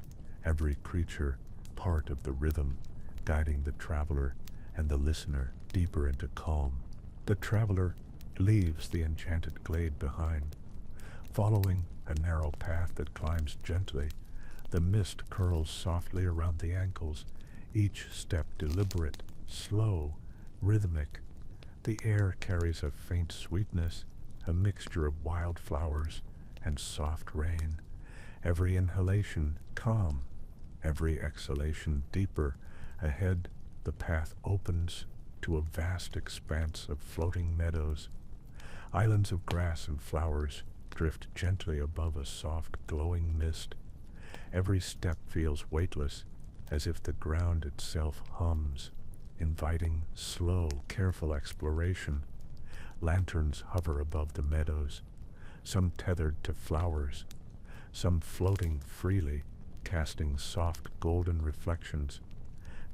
Speaker 1: every creature part of the rhythm, guiding the traveler and the listener deeper into calm. The traveler leaves the enchanted glade behind, following a narrow path that climbs gently. The mist curls softly around the ankles, each step deliberate, slow, rhythmic. The air carries a faint sweetness, a mixture of wildflowers and soft rain. Every inhalation calm, every exhalation deeper. Ahead, the path opens to a vast expanse of floating meadows. Islands of grass and flowers drift gently above a soft, glowing mist. Every step feels weightless, as if the ground itself hums, inviting slow, careful exploration. Lanterns hover above the meadows, some tethered to flowers, some floating freely, casting soft golden reflections.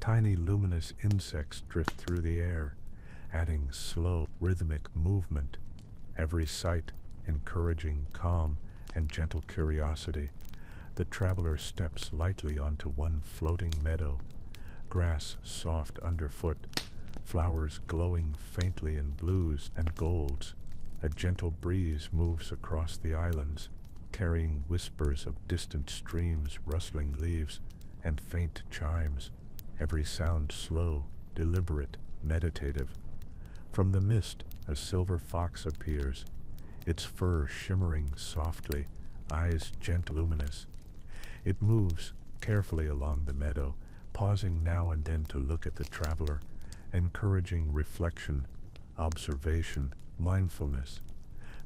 Speaker 1: Tiny luminous insects drift through the air, adding slow, rhythmic movement. Every sight encouraging calm and gentle curiosity. The traveler steps lightly onto one floating meadow, grass soft underfoot, flowers glowing faintly in blues and golds. A gentle breeze moves across the islands, carrying whispers of distant streams, rustling leaves, and faint chimes. Every sound slow, deliberate, meditative. From the mist, a silver fox appears, its fur shimmering softly, eyes gentle luminous. It moves carefully along the meadow, pausing now and then to look at the traveler, encouraging reflection, observation, mindfulness.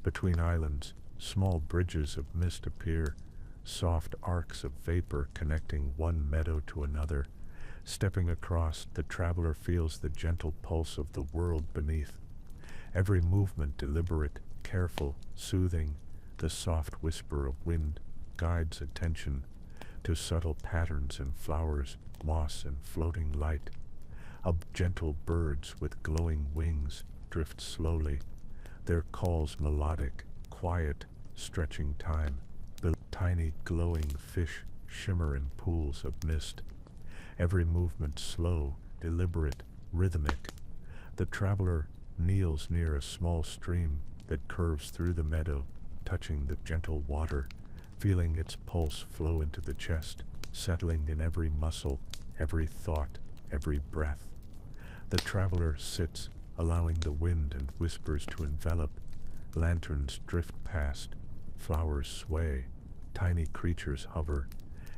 Speaker 1: Between islands, small bridges of mist appear, soft arcs of vapor connecting one meadow to another. Stepping across, the traveler feels the gentle pulse of the world beneath. Every movement deliberate, careful, soothing, the soft whisper of wind guides attention to subtle patterns in flowers, moss, and floating light. Gentle birds with glowing wings drift slowly, their calls melodic, quiet, stretching time. The tiny glowing fish shimmer in pools of mist, every movement slow, deliberate, rhythmic. The traveler kneels near a small stream that curves through the meadow, touching the gentle water, feeling its pulse flow into the chest, settling in every muscle, every thought, every breath. The traveler sits, allowing the wind and whispers to envelop. Lanterns drift past, flowers sway, tiny creatures hover,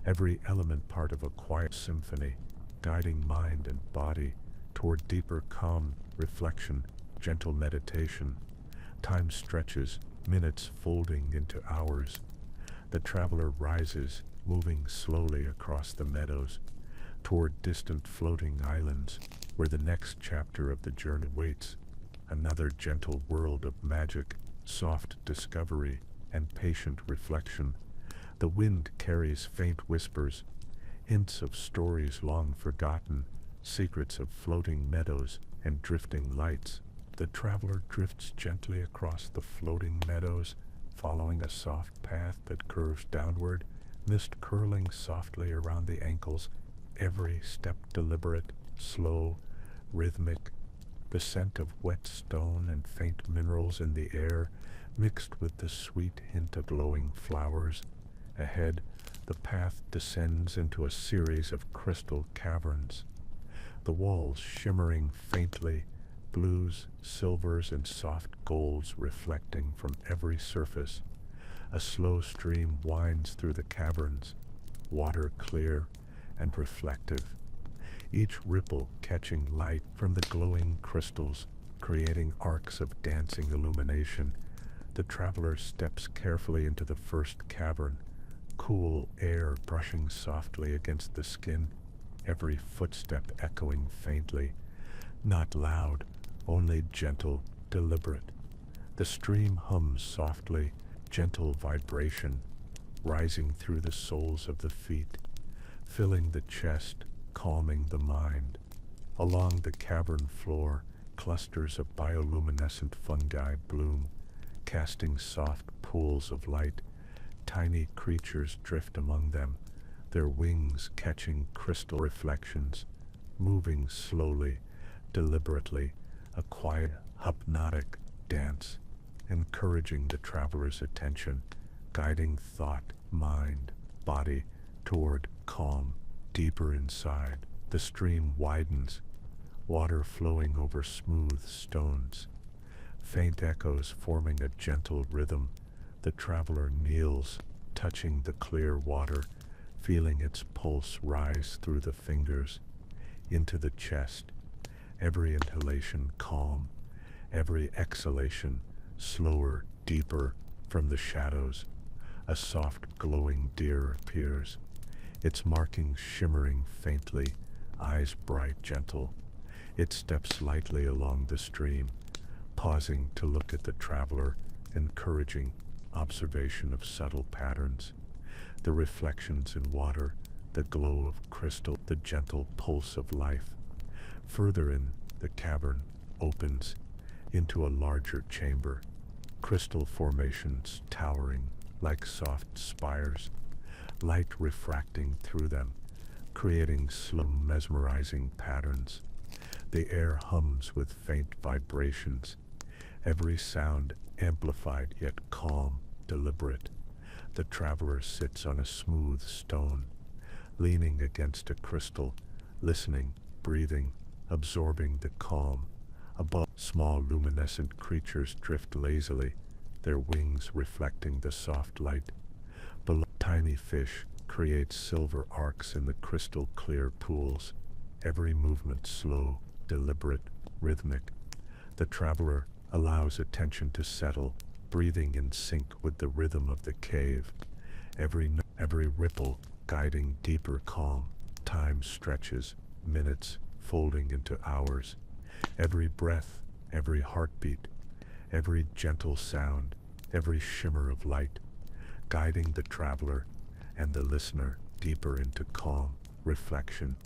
Speaker 1: every element part of a quiet symphony, guiding mind and body toward deeper calm, reflection, gentle meditation. Time stretches, minutes folding into hours. The traveler rises, moving slowly across the meadows, toward distant floating islands, where the next chapter of the journey waits. Another gentle world of magic, soft discovery, and patient reflection. The wind carries faint whispers, hints of stories long forgotten, secrets of floating meadows and drifting lights. The traveler drifts gently across the floating meadows, following a soft path that curves downward, mist curling softly around the ankles, every step deliberate, slow, rhythmic. The scent of wet stone and faint minerals in the air, mixed with the sweet hint of glowing flowers. Ahead, the path descends into a series of crystal caverns, the walls shimmering faintly, blues, silvers, and soft golds reflecting from every surface. A slow stream winds through the caverns, water clear and reflective, each ripple catching light from the glowing crystals, creating arcs of dancing illumination. The traveler steps carefully into the first cavern, cool air brushing softly against the skin, every footstep echoing faintly, not loud, only gentle, deliberate. The stream hums softly, gentle vibration, rising through the soles of the feet, filling the chest, calming the mind. Along the cavern floor, clusters of bioluminescent fungi bloom, casting soft pools of light. Tiny creatures drift among them, their wings catching crystal reflections, moving slowly, deliberately, a quiet, hypnotic dance, encouraging the traveler's attention, guiding thought, mind, body toward calm. Deeper inside, the stream widens, water flowing over smooth stones, faint echoes forming a gentle rhythm. The traveler kneels, touching the clear water, feeling its pulse rise through the fingers, into the chest, every inhalation calm, every exhalation slower, deeper. From the shadows, a soft glowing deer appears, its markings shimmering faintly, eyes bright, gentle. It steps lightly along the stream, pausing to look at the traveler, encouraging observation of subtle patterns, the reflections in water, the glow of crystal, the gentle pulse of life. Further in, the cavern opens into a larger chamber, crystal formations towering like soft spires, light refracting through them, creating slow, mesmerizing patterns. The air hums with faint vibrations, every sound amplified yet calm, deliberate. The traveler sits on a smooth stone, leaning against a crystal, listening, breathing, absorbing the calm. Above, small luminescent creatures drift lazily, their wings reflecting the soft light. Below, tiny fish create silver arcs in the crystal clear pools, every movement slow, deliberate, rhythmic. The traveler allows attention to settle, breathing in sync with the rhythm of the cave, every ripple guiding deeper calm. Time stretches, minutes folding into hours. Every breath, every heartbeat, every gentle sound, every shimmer of light, guiding the traveler and the listener deeper into calm, reflection,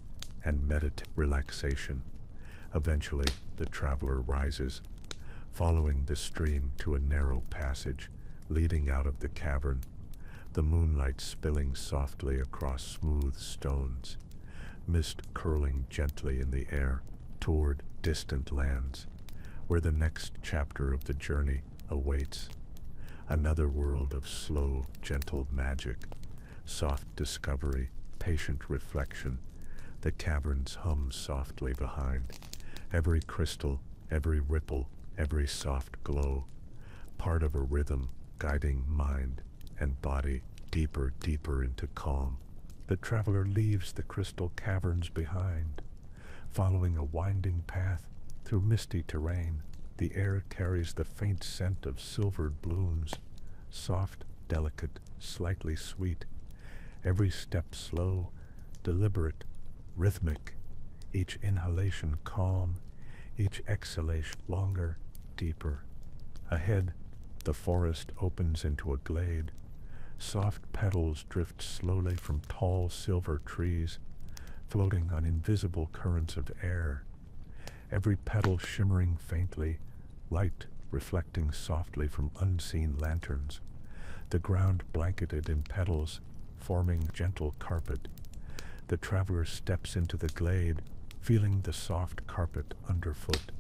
Speaker 1: and meditative relaxation. Eventually, the traveler rises, following the stream to a narrow passage leading out of the cavern, the moonlight spilling softly across smooth stones, mist curling gently in the air toward distant lands, where the next chapter of the journey awaits. Another world of slow, gentle magic, soft discovery, patient reflection. The caverns hum softly behind. Every crystal, every ripple, every soft glow, part of a rhythm guiding mind and body deeper, deeper into calm. The traveler leaves the crystal caverns behind, following a winding path through misty terrain. The air carries the faint scent of silvered blooms, soft, delicate, slightly sweet. Every step slow, deliberate, rhythmic. Each inhalation calm, each exhalation longer, deeper. Ahead, the forest opens into a glade. Soft petals drift slowly from tall silver trees, floating on invisible currents of air. Every petal shimmering faintly, light reflecting softly from unseen lanterns. The ground blanketed in petals, forming gentle carpet. The traveler steps into the glade, feeling the soft carpet underfoot,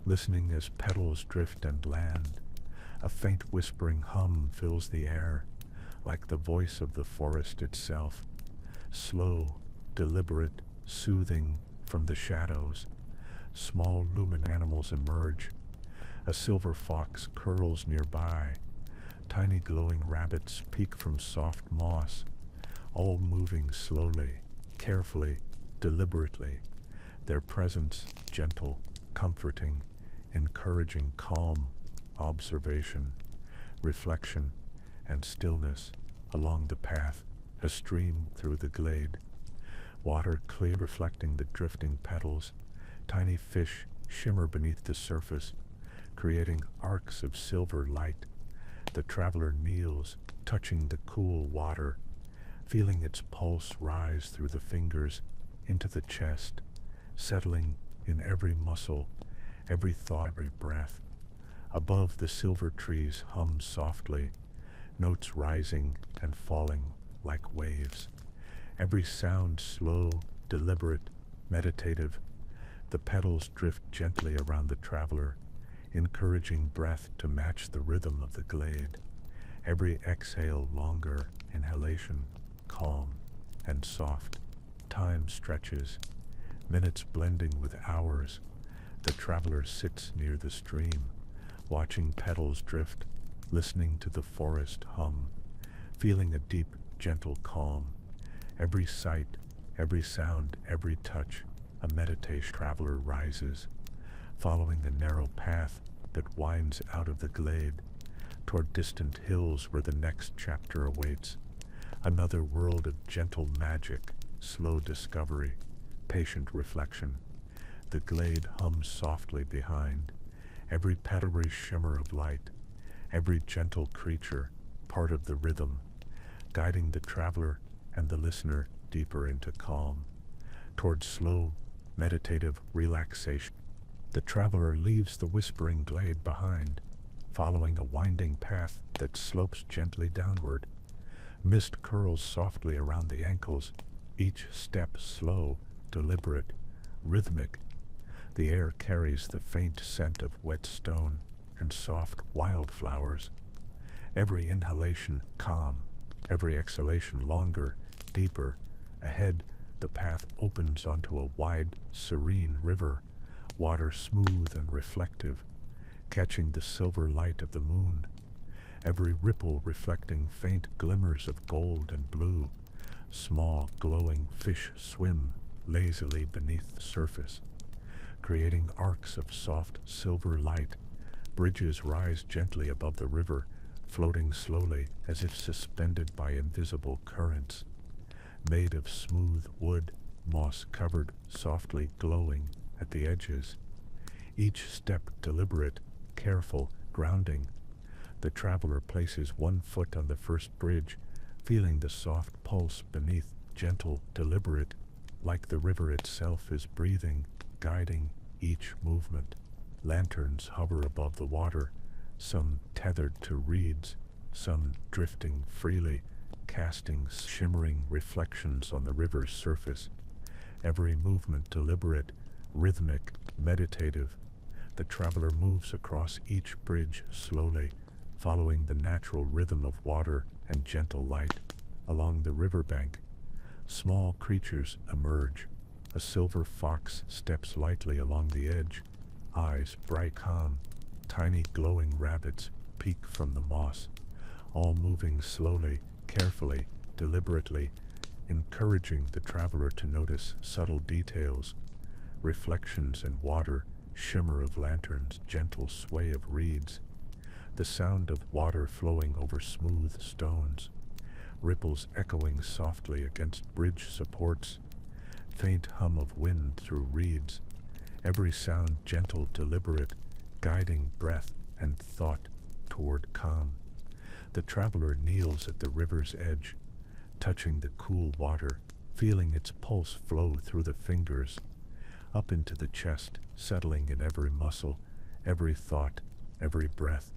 Speaker 1: listening as petals drift and land. A faint whispering hum fills the air, like the voice of the forest itself. Slow, deliberate, soothing from the shadows. Small luminous animals emerge. A silver fox curls nearby. Tiny glowing rabbits peek from soft moss, all moving slowly, carefully, deliberately. Their presence gentle, comforting, encouraging calm, observation, reflection, and stillness along the path, a stream through the glade. Water clear reflecting the drifting petals. Tiny fish shimmer beneath the surface, creating arcs of silver light. The traveler kneels, touching the cool water, feeling its pulse rise through the fingers into the chest, settling in every muscle, every thought, every breath. Above, the silver trees hum softly, notes rising and falling like waves. Every sound slow, deliberate, meditative. The petals drift gently around the traveler, encouraging breath to match the rhythm of the glade. Every exhale longer, inhalation calm and soft. Time stretches, minutes blending with hours. The traveler sits near the stream, watching petals drift, listening to the forest hum, feeling a deep, gentle calm. Every sight, every sound, every touch, a meditation. Traveler rises, following the narrow path that winds out of the glade toward distant hills where the next chapter awaits. Another world of gentle magic, slow discovery, patient reflection. The glade hums softly behind, every petally shimmer of light, every gentle creature part of the rhythm, guiding the traveler and the listener deeper into calm, toward slow, meditative relaxation. The traveler leaves the whispering glade behind, following a winding path that slopes gently downward. Mist curls softly around the ankles, each step slow, deliberate, rhythmic. The air carries the faint scent of wet stone and soft wildflowers. Every inhalation calm, every exhalation longer, deeper. Ahead, the path opens onto a wide, serene river, water smooth and reflective, catching the silver light of the moon. Every ripple reflecting faint glimmers of gold and blue. Small, glowing fish swim lazily beneath the surface, creating arcs of soft silver light. Bridges rise gently above the river, floating slowly as if suspended by invisible currents. Made of smooth wood, moss-covered, softly glowing at the edges. Each step deliberate, careful, grounding. The traveler places one foot on the first bridge, feeling the soft pulse beneath, gentle, deliberate, like the river itself is breathing, guiding each movement. Lanterns hover above the water, some tethered to reeds, some drifting freely, casting shimmering reflections on the river's surface. Every movement deliberate, rhythmic, meditative. The traveler moves across each bridge slowly, following the natural rhythm of water and gentle light. Along the riverbank, small creatures emerge. A silver fox steps lightly along the edge, eyes bright calm. Tiny glowing rabbits peek from the moss, all moving slowly, carefully, deliberately, encouraging the traveler to notice subtle details, reflections in water, shimmer of lanterns, gentle sway of reeds, the sound of water flowing over smooth stones, ripples echoing softly against bridge supports, faint hum of wind through reeds, every sound gentle, deliberate, guiding breath and thought toward calm. The traveler kneels at the river's edge, touching the cool water, feeling its pulse flow through the fingers, up into the chest, settling in every muscle, every thought, every breath.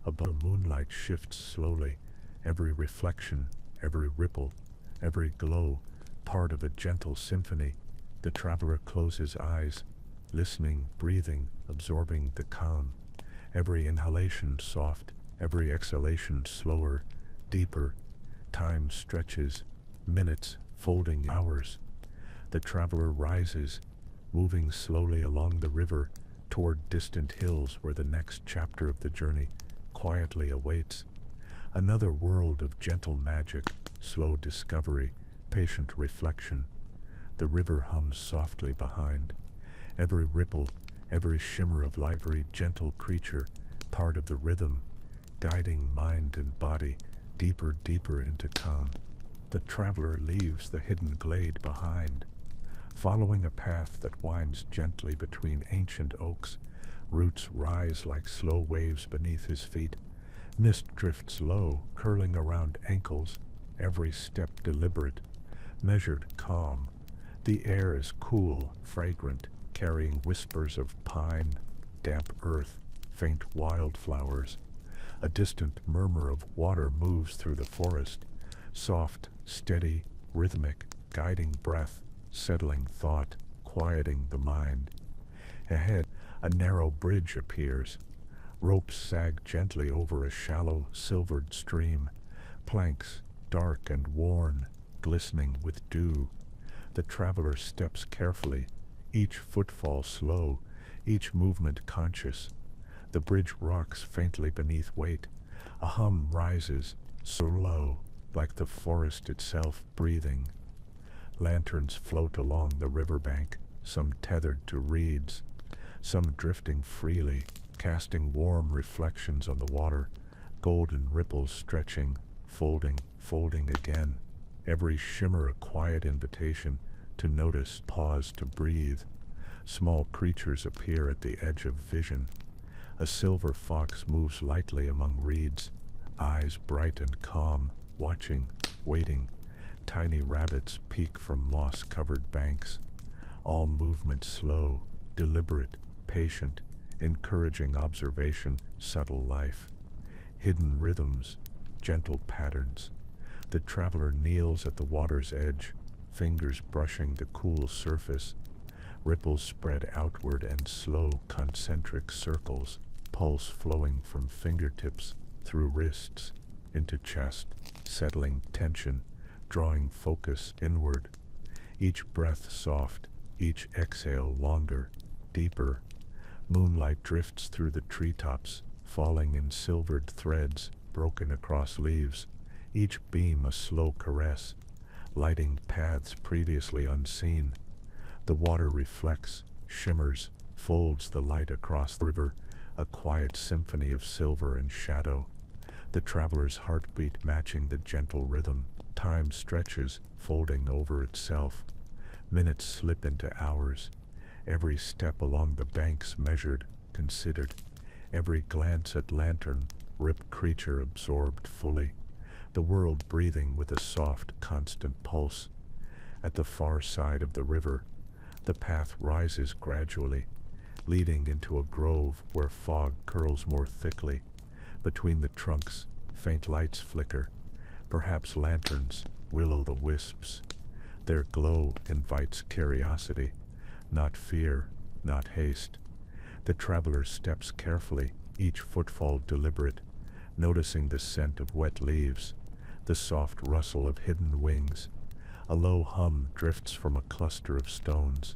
Speaker 1: Above, moonlight shifts slowly, every reflection, every ripple, every glow, part of a gentle symphony. The traveler closes eyes, listening, breathing, absorbing the calm. Every inhalation soft, every exhalation slower, deeper. Time stretches, minutes folding hours. The traveler rises, moving slowly along the river toward distant hills where the next chapter of the journey quietly awaits. Another world of gentle magic, slow discovery, patient reflection. The river hums softly behind. Every ripple, every shimmer of light, every gentle creature, part of the rhythm, guiding mind and body deeper, deeper into calm. The traveler leaves the hidden glade behind, following a path that winds gently between ancient oaks. Roots rise like slow waves beneath his feet. Mist drifts low, curling around ankles, every step deliberate, measured, calm. The air is cool, fragrant, carrying whispers of pine, damp earth, faint wildflowers. A distant murmur of water moves through the forest, soft, steady, rhythmic, guiding breath, settling thought, quieting the mind. Ahead, a narrow bridge appears. Ropes sag gently over a shallow, silvered stream. Planks, dark and worn, glistening with dew. The traveler steps carefully, each footfall slow, each movement conscious. The bridge rocks faintly beneath weight. A hum rises, so low, like the forest itself breathing. Lanterns float along the riverbank, some tethered to reeds, some drifting freely, casting warm reflections on the water, golden ripples stretching, folding, folding again. Every shimmer a quiet invitation to notice, pause, to breathe. Small creatures appear at the edge of vision. A silver fox moves lightly among reeds, eyes bright and calm, watching, waiting. Tiny rabbits peek from moss-covered banks. All movement slow, deliberate, patient, encouraging observation, subtle life. Hidden rhythms, gentle patterns. The traveler kneels at the water's edge, fingers brushing the cool surface. Ripples spread outward and slow, concentric circles, pulse flowing from fingertips, through wrists, into chest, settling tension, drawing focus inward. Each breath soft, each exhale longer, deeper. Moonlight drifts through the treetops, falling in silvered threads, broken across leaves, each beam a slow caress, lighting paths previously unseen. The water reflects, shimmers, folds the light across the river, a quiet symphony of silver and shadow. The traveler's heartbeat matching the gentle rhythm. Time stretches, folding over itself. Minutes slip into hours. Every step along the banks measured, considered. Every glance at lantern, ripped creature absorbed fully. the world breathing with a soft, constant pulse. At the far side of the river, the path rises gradually, leading into a grove where fog curls more thickly. Between the trunks, faint lights flicker, perhaps lanterns, will-o'-the-wisps. Their glow invites curiosity, not fear, not haste. The traveler steps carefully, each footfall deliberate, noticing the scent of wet leaves, the soft rustle of hidden wings. A low hum drifts from a cluster of stones,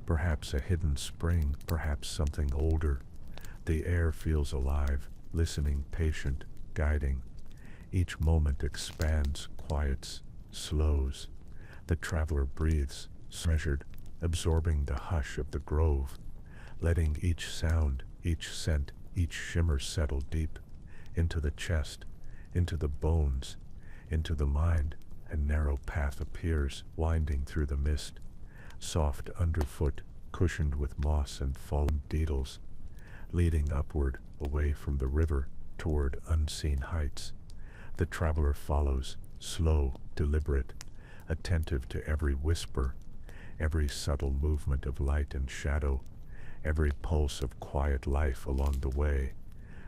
Speaker 1: perhaps a hidden spring, perhaps something older. The air feels alive, listening, patient, guiding. Each moment expands, quiets, slows. The traveler breathes, measured, absorbing the hush of the grove, letting each sound, each scent, each shimmer settle deep into the chest, into the bones, into the mind. A narrow path appears, winding through the mist, soft underfoot, cushioned with moss and fallen needles, leading upward, away from the river, toward unseen heights. The traveler follows, slow, deliberate, attentive to every whisper, every subtle movement of light and shadow, every pulse of quiet life along the way.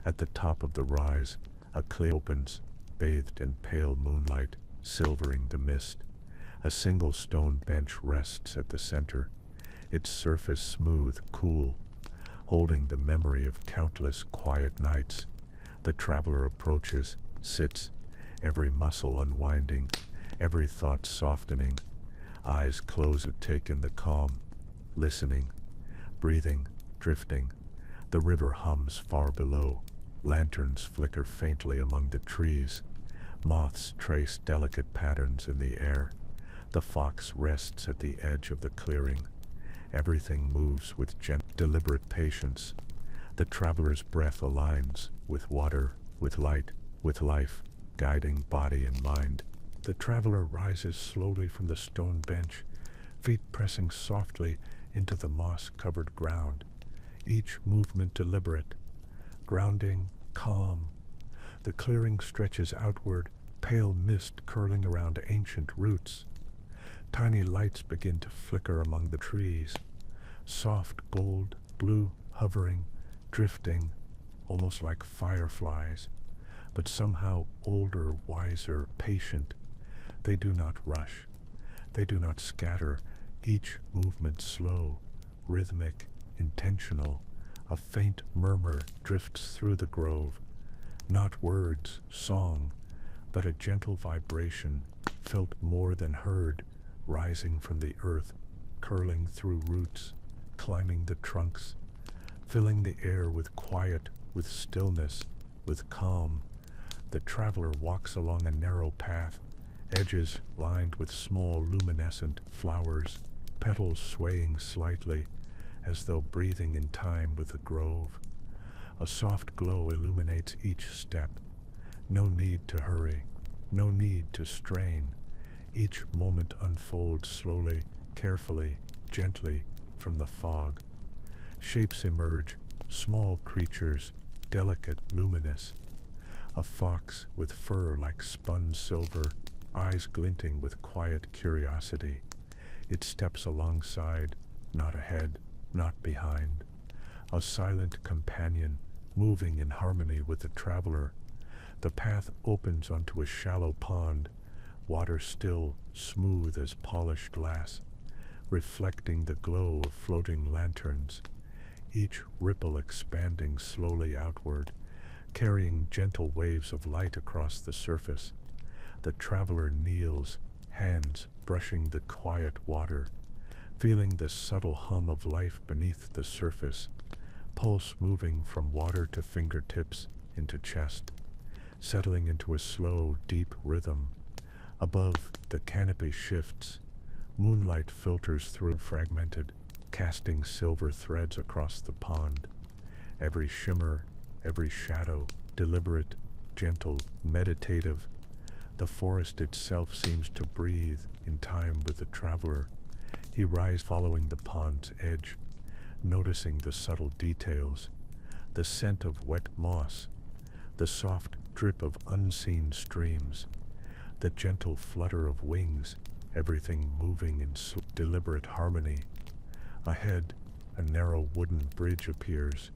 Speaker 1: At the top of the rise, a clear opens, bathed in pale moonlight, silvering the mist. A single stone bench rests at the center, its surface smooth, cool, holding the memory of countless quiet nights. The traveler approaches, sits, every muscle unwinding, every thought softening, eyes closed to take in the calm, listening, breathing, drifting. The river hums far below, lanterns flicker faintly among the trees, moths trace delicate patterns in the air. The fox rests at the edge of the clearing. Everything moves with gentle, deliberate patience. The traveler's breath aligns with water, with light, with life, guiding body and mind. The traveler rises slowly from the stone bench, feet pressing softly into the moss-covered ground, each movement deliberate, grounding, calm. The clearing stretches outward, pale mist curling around ancient roots. Tiny lights begin to flicker among the trees, soft gold, blue, hovering, drifting, almost like fireflies, but somehow older, wiser, patient. They do not rush. They do not scatter, each movement slow, rhythmic, intentional. A faint murmur drifts through the grove, not words, song, but a gentle vibration, felt more than heard, rising from the earth, curling through roots, climbing the trunks, filling the air with quiet, with stillness, with calm. The traveler walks along a narrow path, edges lined with small luminescent flowers, petals swaying slightly, as though breathing in time with the grove. A soft glow illuminates each step. No need to hurry, no need to strain. Each moment unfolds slowly, carefully, gently from the fog. Shapes emerge, small creatures, delicate, luminous. A fox with fur like spun silver, eyes glinting with quiet curiosity. It steps alongside, not ahead, not behind. A silent companion, moving in harmony with the traveler. The path opens onto a shallow pond, water still, smooth as polished glass, reflecting the glow of floating lanterns, each ripple expanding slowly outward, carrying gentle waves of light across the surface. The traveler kneels, hands brushing the quiet water, feeling the subtle hum of life beneath the surface, pulse moving from water to fingertips into chest, settling into a slow, deep rhythm. Above, the canopy shifts. Moonlight filters through, fragmented, casting silver threads across the pond. Every shimmer, every shadow, deliberate, gentle, meditative. The forest itself seems to breathe in time with the traveler. He rises following the pond's edge, noticing the subtle details, the scent of wet moss, the soft drip of unseen streams, the gentle flutter of wings, everything moving in deliberate harmony. Ahead, a narrow wooden bridge appears,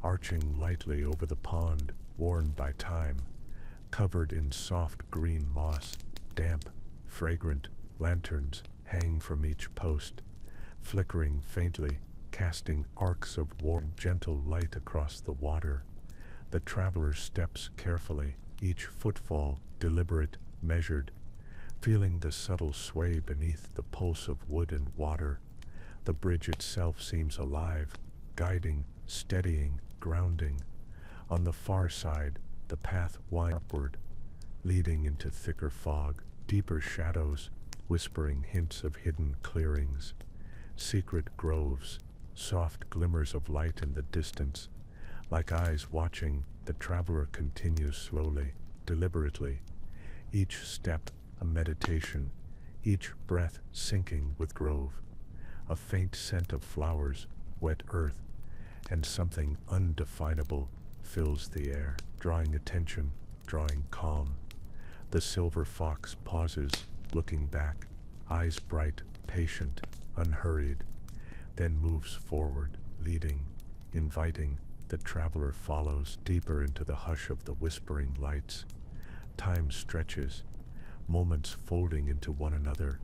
Speaker 1: arching lightly over the pond, worn by time, covered in soft green moss. Damp, fragrant lanterns hang from each post, flickering faintly, casting arcs of warm, gentle light across the water. The traveler steps carefully, each footfall deliberate, measured, feeling the subtle sway beneath the pulse of wood and water. The bridge itself seems alive, guiding, steadying, grounding. On the far side, the path winds upward, leading into thicker fog, deeper shadows, whispering hints of hidden clearings, secret groves, soft glimmers of light in the distance. Like eyes watching, the traveler continues slowly, deliberately, each step a meditation, each breath sinking with grove. A faint scent of flowers, wet earth, and something undefinable fills the air, drawing attention, drawing calm. The silver fox pauses, looking back, eyes bright, patient, unhurried, then moves forward, leading, inviting. The traveler follows deeper into the hush of the whispering lights. Time stretches, moments folding into one another,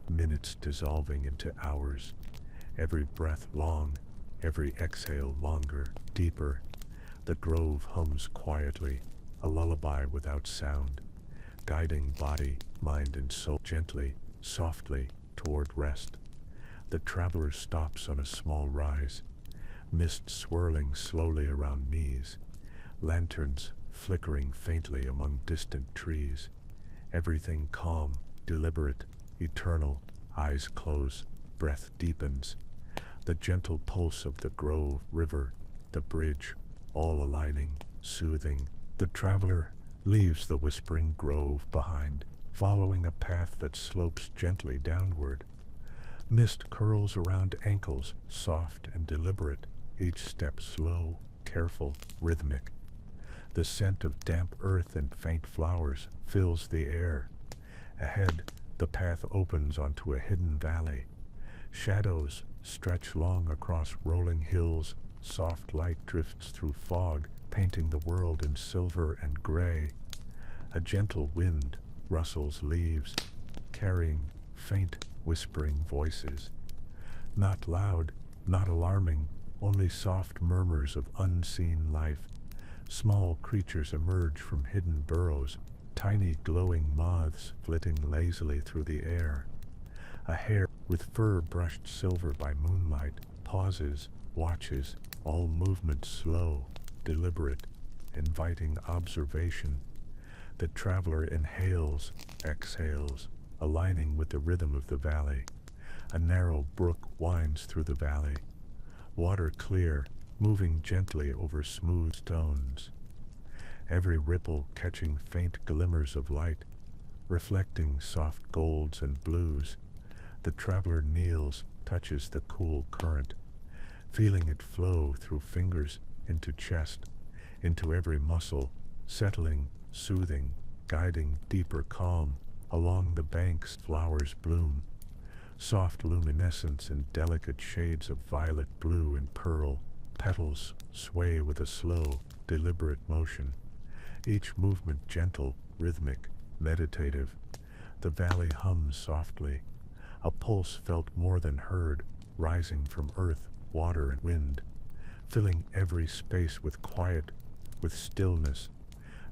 Speaker 1: minutes dissolving into hours. Every breath long, every exhale longer, deeper. The grove hums quietly, a lullaby without sound, guiding body, mind and soul gently, softly, toward rest. The traveler stops on a small rise, mist swirling slowly around knees, lanterns flickering faintly among distant trees. Everything calm, deliberate, eternal, eyes close, breath deepens. The gentle pulse of the grove, river, the bridge, all aligning, soothing. The traveler leaves the whispering grove behind, following a path that slopes gently downward. Mist curls around ankles, soft and deliberate, each step slow, careful, rhythmic. The scent of damp earth and faint flowers fills the air. Ahead, the path opens onto a hidden valley. Shadows stretch long across rolling hills, soft light drifts through fog, painting the world in silver and gray. A gentle wind rustles leaves, carrying faint, whispering voices. Not loud, not alarming, only soft murmurs of unseen life. Small creatures emerge from hidden burrows, tiny glowing moths flitting lazily through the air. A hare with fur brushed silver by moonlight pauses, watches, all movement slow, deliberate, inviting observation. The traveler inhales, exhales, aligning with the rhythm of the valley. A narrow brook winds through the valley, water clear, moving gently over smooth stones. Every ripple catching faint glimmers of light, reflecting soft golds and blues. The traveler kneels, touches the cool current, feeling it flow through fingers, into chest, into every muscle, settling, soothing, guiding deeper calm. Along the banks flowers bloom, soft luminescence in delicate shades of violet, blue, and pearl. Petals sway with a slow, deliberate motion, each movement gentle, rhythmic, meditative. The valley hums softly, a pulse felt more than heard, rising from earth, water, and wind, filling every space with quiet, with stillness.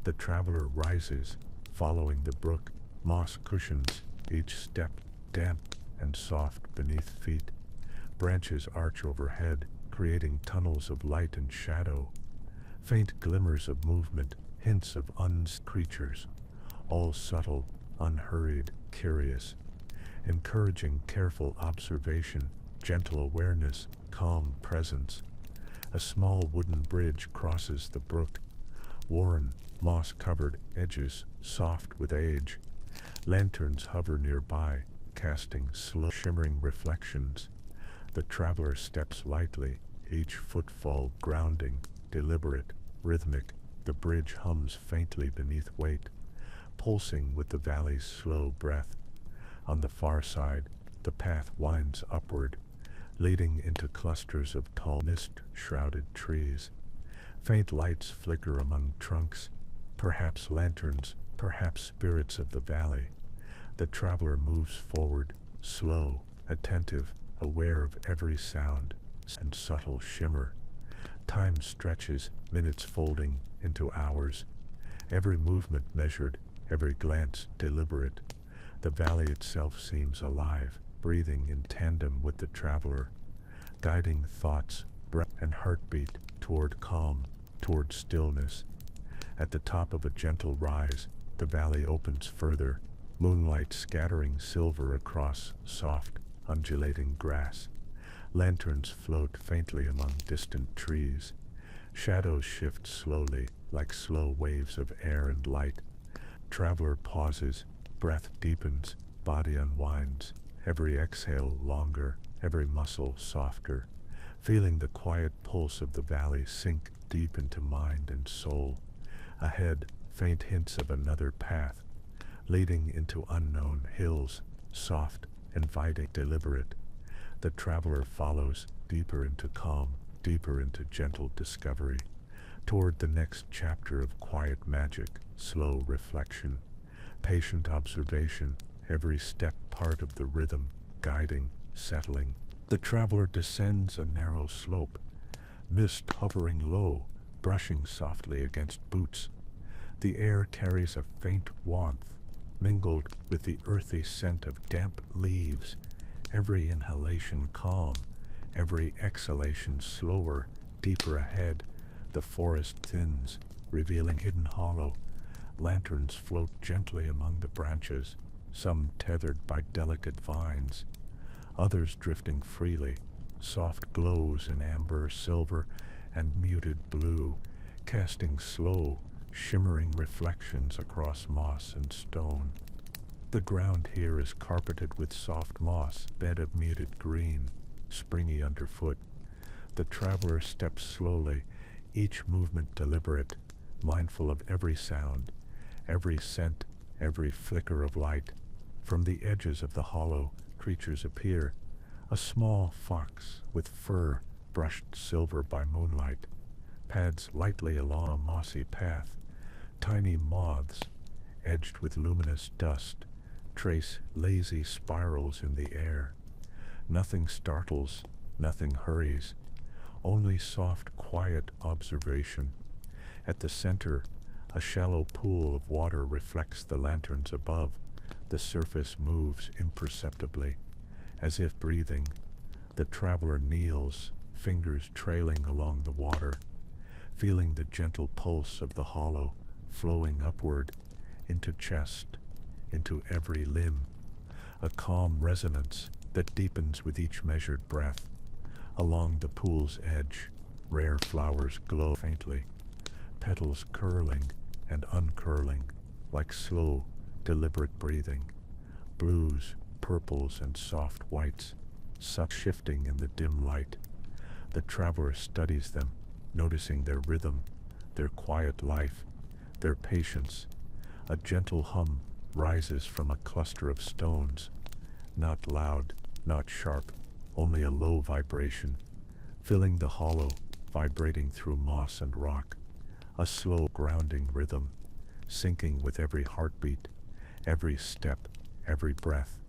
Speaker 1: The traveler rises, following the brook, moss cushions, each step damp and soft beneath feet. Branches arch overhead, creating tunnels of light and shadow. Faint glimmers of movement, hints of unseen creatures, all subtle, unhurried, curious, encouraging careful observation, gentle awareness, calm presence. A small wooden bridge crosses the brook, worn, moss-covered edges, soft with age. Lanterns hover nearby, casting slow, shimmering reflections. The traveler steps lightly, each footfall grounding, deliberate, rhythmic. The bridge hums faintly beneath weight, pulsing with the valley's slow breath. On the far side, the path winds upward, leading into clusters of tall mist-shrouded trees. Faint lights flicker among trunks, perhaps lanterns, perhaps spirits of the valley. The traveler moves forward, slow, attentive, aware of every sound and subtle shimmer. Time stretches, minutes folding into hours, every movement measured, every glance deliberate. The valley itself seems alive, breathing in tandem with the traveler, guiding thoughts, breath, and heartbeat toward calm, toward stillness. At the top of a gentle rise, the valley opens further, moonlight scattering silver across soft, undulating grass. Lanterns float faintly among distant trees. Shadows shift slowly, like slow waves of air and light. Traveler pauses, breath deepens, body unwinds, every exhale longer, every muscle softer, feeling the quiet pulse of the valley sink deep into mind and soul. Ahead, faint hints of another path, leading into unknown hills, soft, inviting, deliberate. The traveler follows, deeper into calm, deeper into gentle discovery, toward the next chapter of quiet magic, slow reflection, patient observation, every step part of the rhythm, guiding, settling. The traveler descends a narrow slope, mist hovering low, brushing softly against boots. The air carries a faint warmth, mingled with the earthy scent of damp leaves, every inhalation calm, every exhalation slower, deeper ahead. The forest thins, revealing hidden hollow. Lanterns float gently among the branches, some tethered by delicate vines, others drifting freely, soft glows in amber, silver, and muted blue, casting slow, shimmering reflections across moss and stone. The ground here is carpeted with soft moss, bed of muted green, springy underfoot. The traveler steps slowly, each movement deliberate, mindful of every sound, every scent, every flicker of light. From the edges of the hollow, creatures appear. A small fox with fur brushed silver by moonlight pads lightly along a mossy path. Tiny moths, edged with luminous dust, trace lazy spirals in the air. Nothing startles, nothing hurries, only soft, quiet observation. At the center, a shallow pool of water reflects the lanterns above. The surface moves imperceptibly, as if breathing. The traveler kneels, fingers trailing along the water, feeling the gentle pulse of the hollow flowing upward into chest, into every limb, a calm resonance that deepens with each measured breath. Along the pool's edge, rare flowers glow faintly, petals curling and uncurling like slow, deliberate breathing. Blues, purples, and soft whites, shifting in the dim light. The traveler studies them, noticing their rhythm, their quiet life, their patience. A gentle hum rises from a cluster of stones, not loud, not sharp, only a low vibration, filling the hollow, vibrating through moss and rock. A slow, grounding rhythm, sinking with every heartbeat, every step, every breath.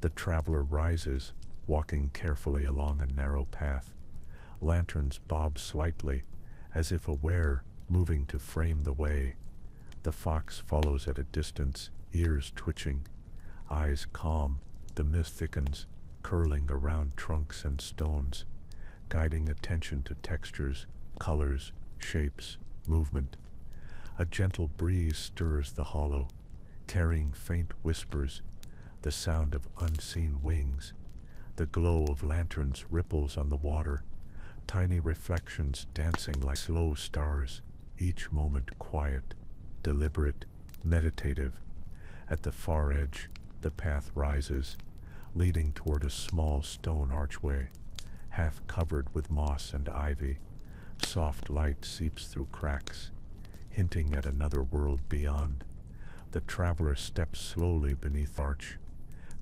Speaker 1: The traveler rises, walking carefully along a narrow path. Lanterns bob slightly, as if aware, moving to frame the way. The fox follows at a distance, ears twitching, eyes calm. The mist thickens, curling around trunks and stones, guiding attention to textures, colors, shapes, movement. A gentle breeze stirs the hollow, carrying faint whispers, the sound of unseen wings. The glow of lanterns ripples on the water, tiny reflections dancing like slow stars, each moment quiet, deliberate, meditative. At the far edge, the path rises, leading toward a small stone archway, half covered with moss and ivy. Soft light seeps through cracks, hinting at another world beyond. The traveler steps slowly beneath arch,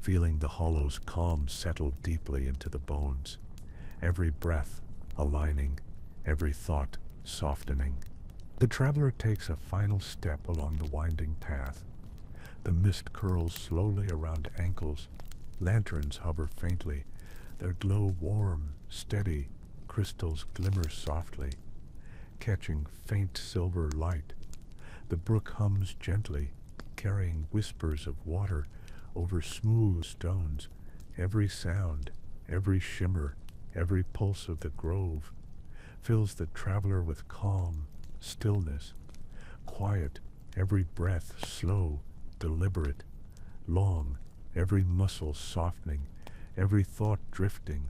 Speaker 1: feeling the hollows calm settle deeply into the bones, every breath aligning, every thought softening. The traveler takes a final step along the winding path. The mist curls slowly around ankles, lanterns hover faintly, their glow warm, steady, crystals glimmer softly, catching faint silver light. The brook hums gently, carrying whispers of water over smooth stones. Every sound, every shimmer, every pulse of the grove fills the traveler with calm, stillness, quiet, every breath slow, deliberate, long, every muscle softening, every thought drifting.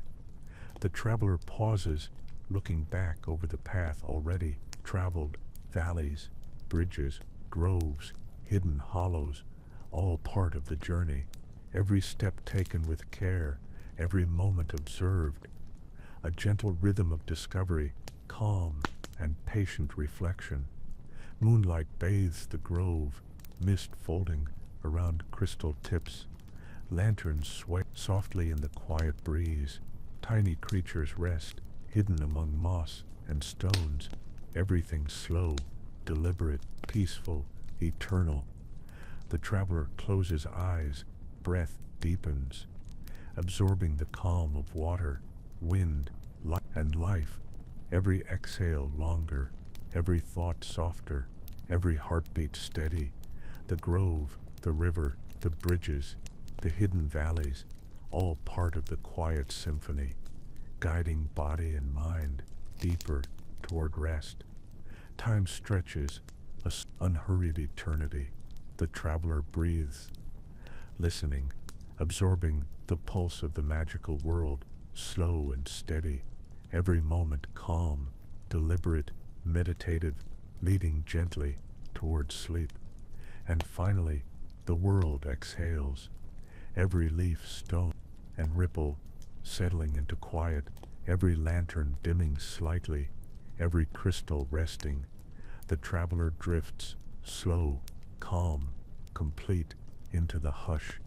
Speaker 1: The traveler pauses, looking back over the path already traveled, valleys, bridges, groves, hidden hollows, all part of the journey, every step taken with care, every moment observed, a gentle rhythm of discovery, calm and patient reflection. Moonlight bathes the grove, mist folding around crystal tips. Lanterns sway softly in the quiet breeze. Tiny creatures rest, hidden among moss and stones. Everything slow, deliberate, peaceful, eternal. The traveler closes eyes, breath deepens, absorbing the calm of water, wind, light, and life. Every exhale longer, every thought softer, every heartbeat steady. The grove, the river, the bridges, the hidden valleys, all part of the quiet symphony, guiding body and mind deeper toward rest. Time stretches, a unhurried eternity. The traveler breathes, listening, absorbing the pulse of the magical world, slow and steady, every moment calm, deliberate, meditative, leading gently toward sleep. And finally, the world exhales, every leaf, stone, and ripple settling into quiet, every lantern dimming slightly, every crystal resting. The traveler drifts, slow, calm, complete, into the hush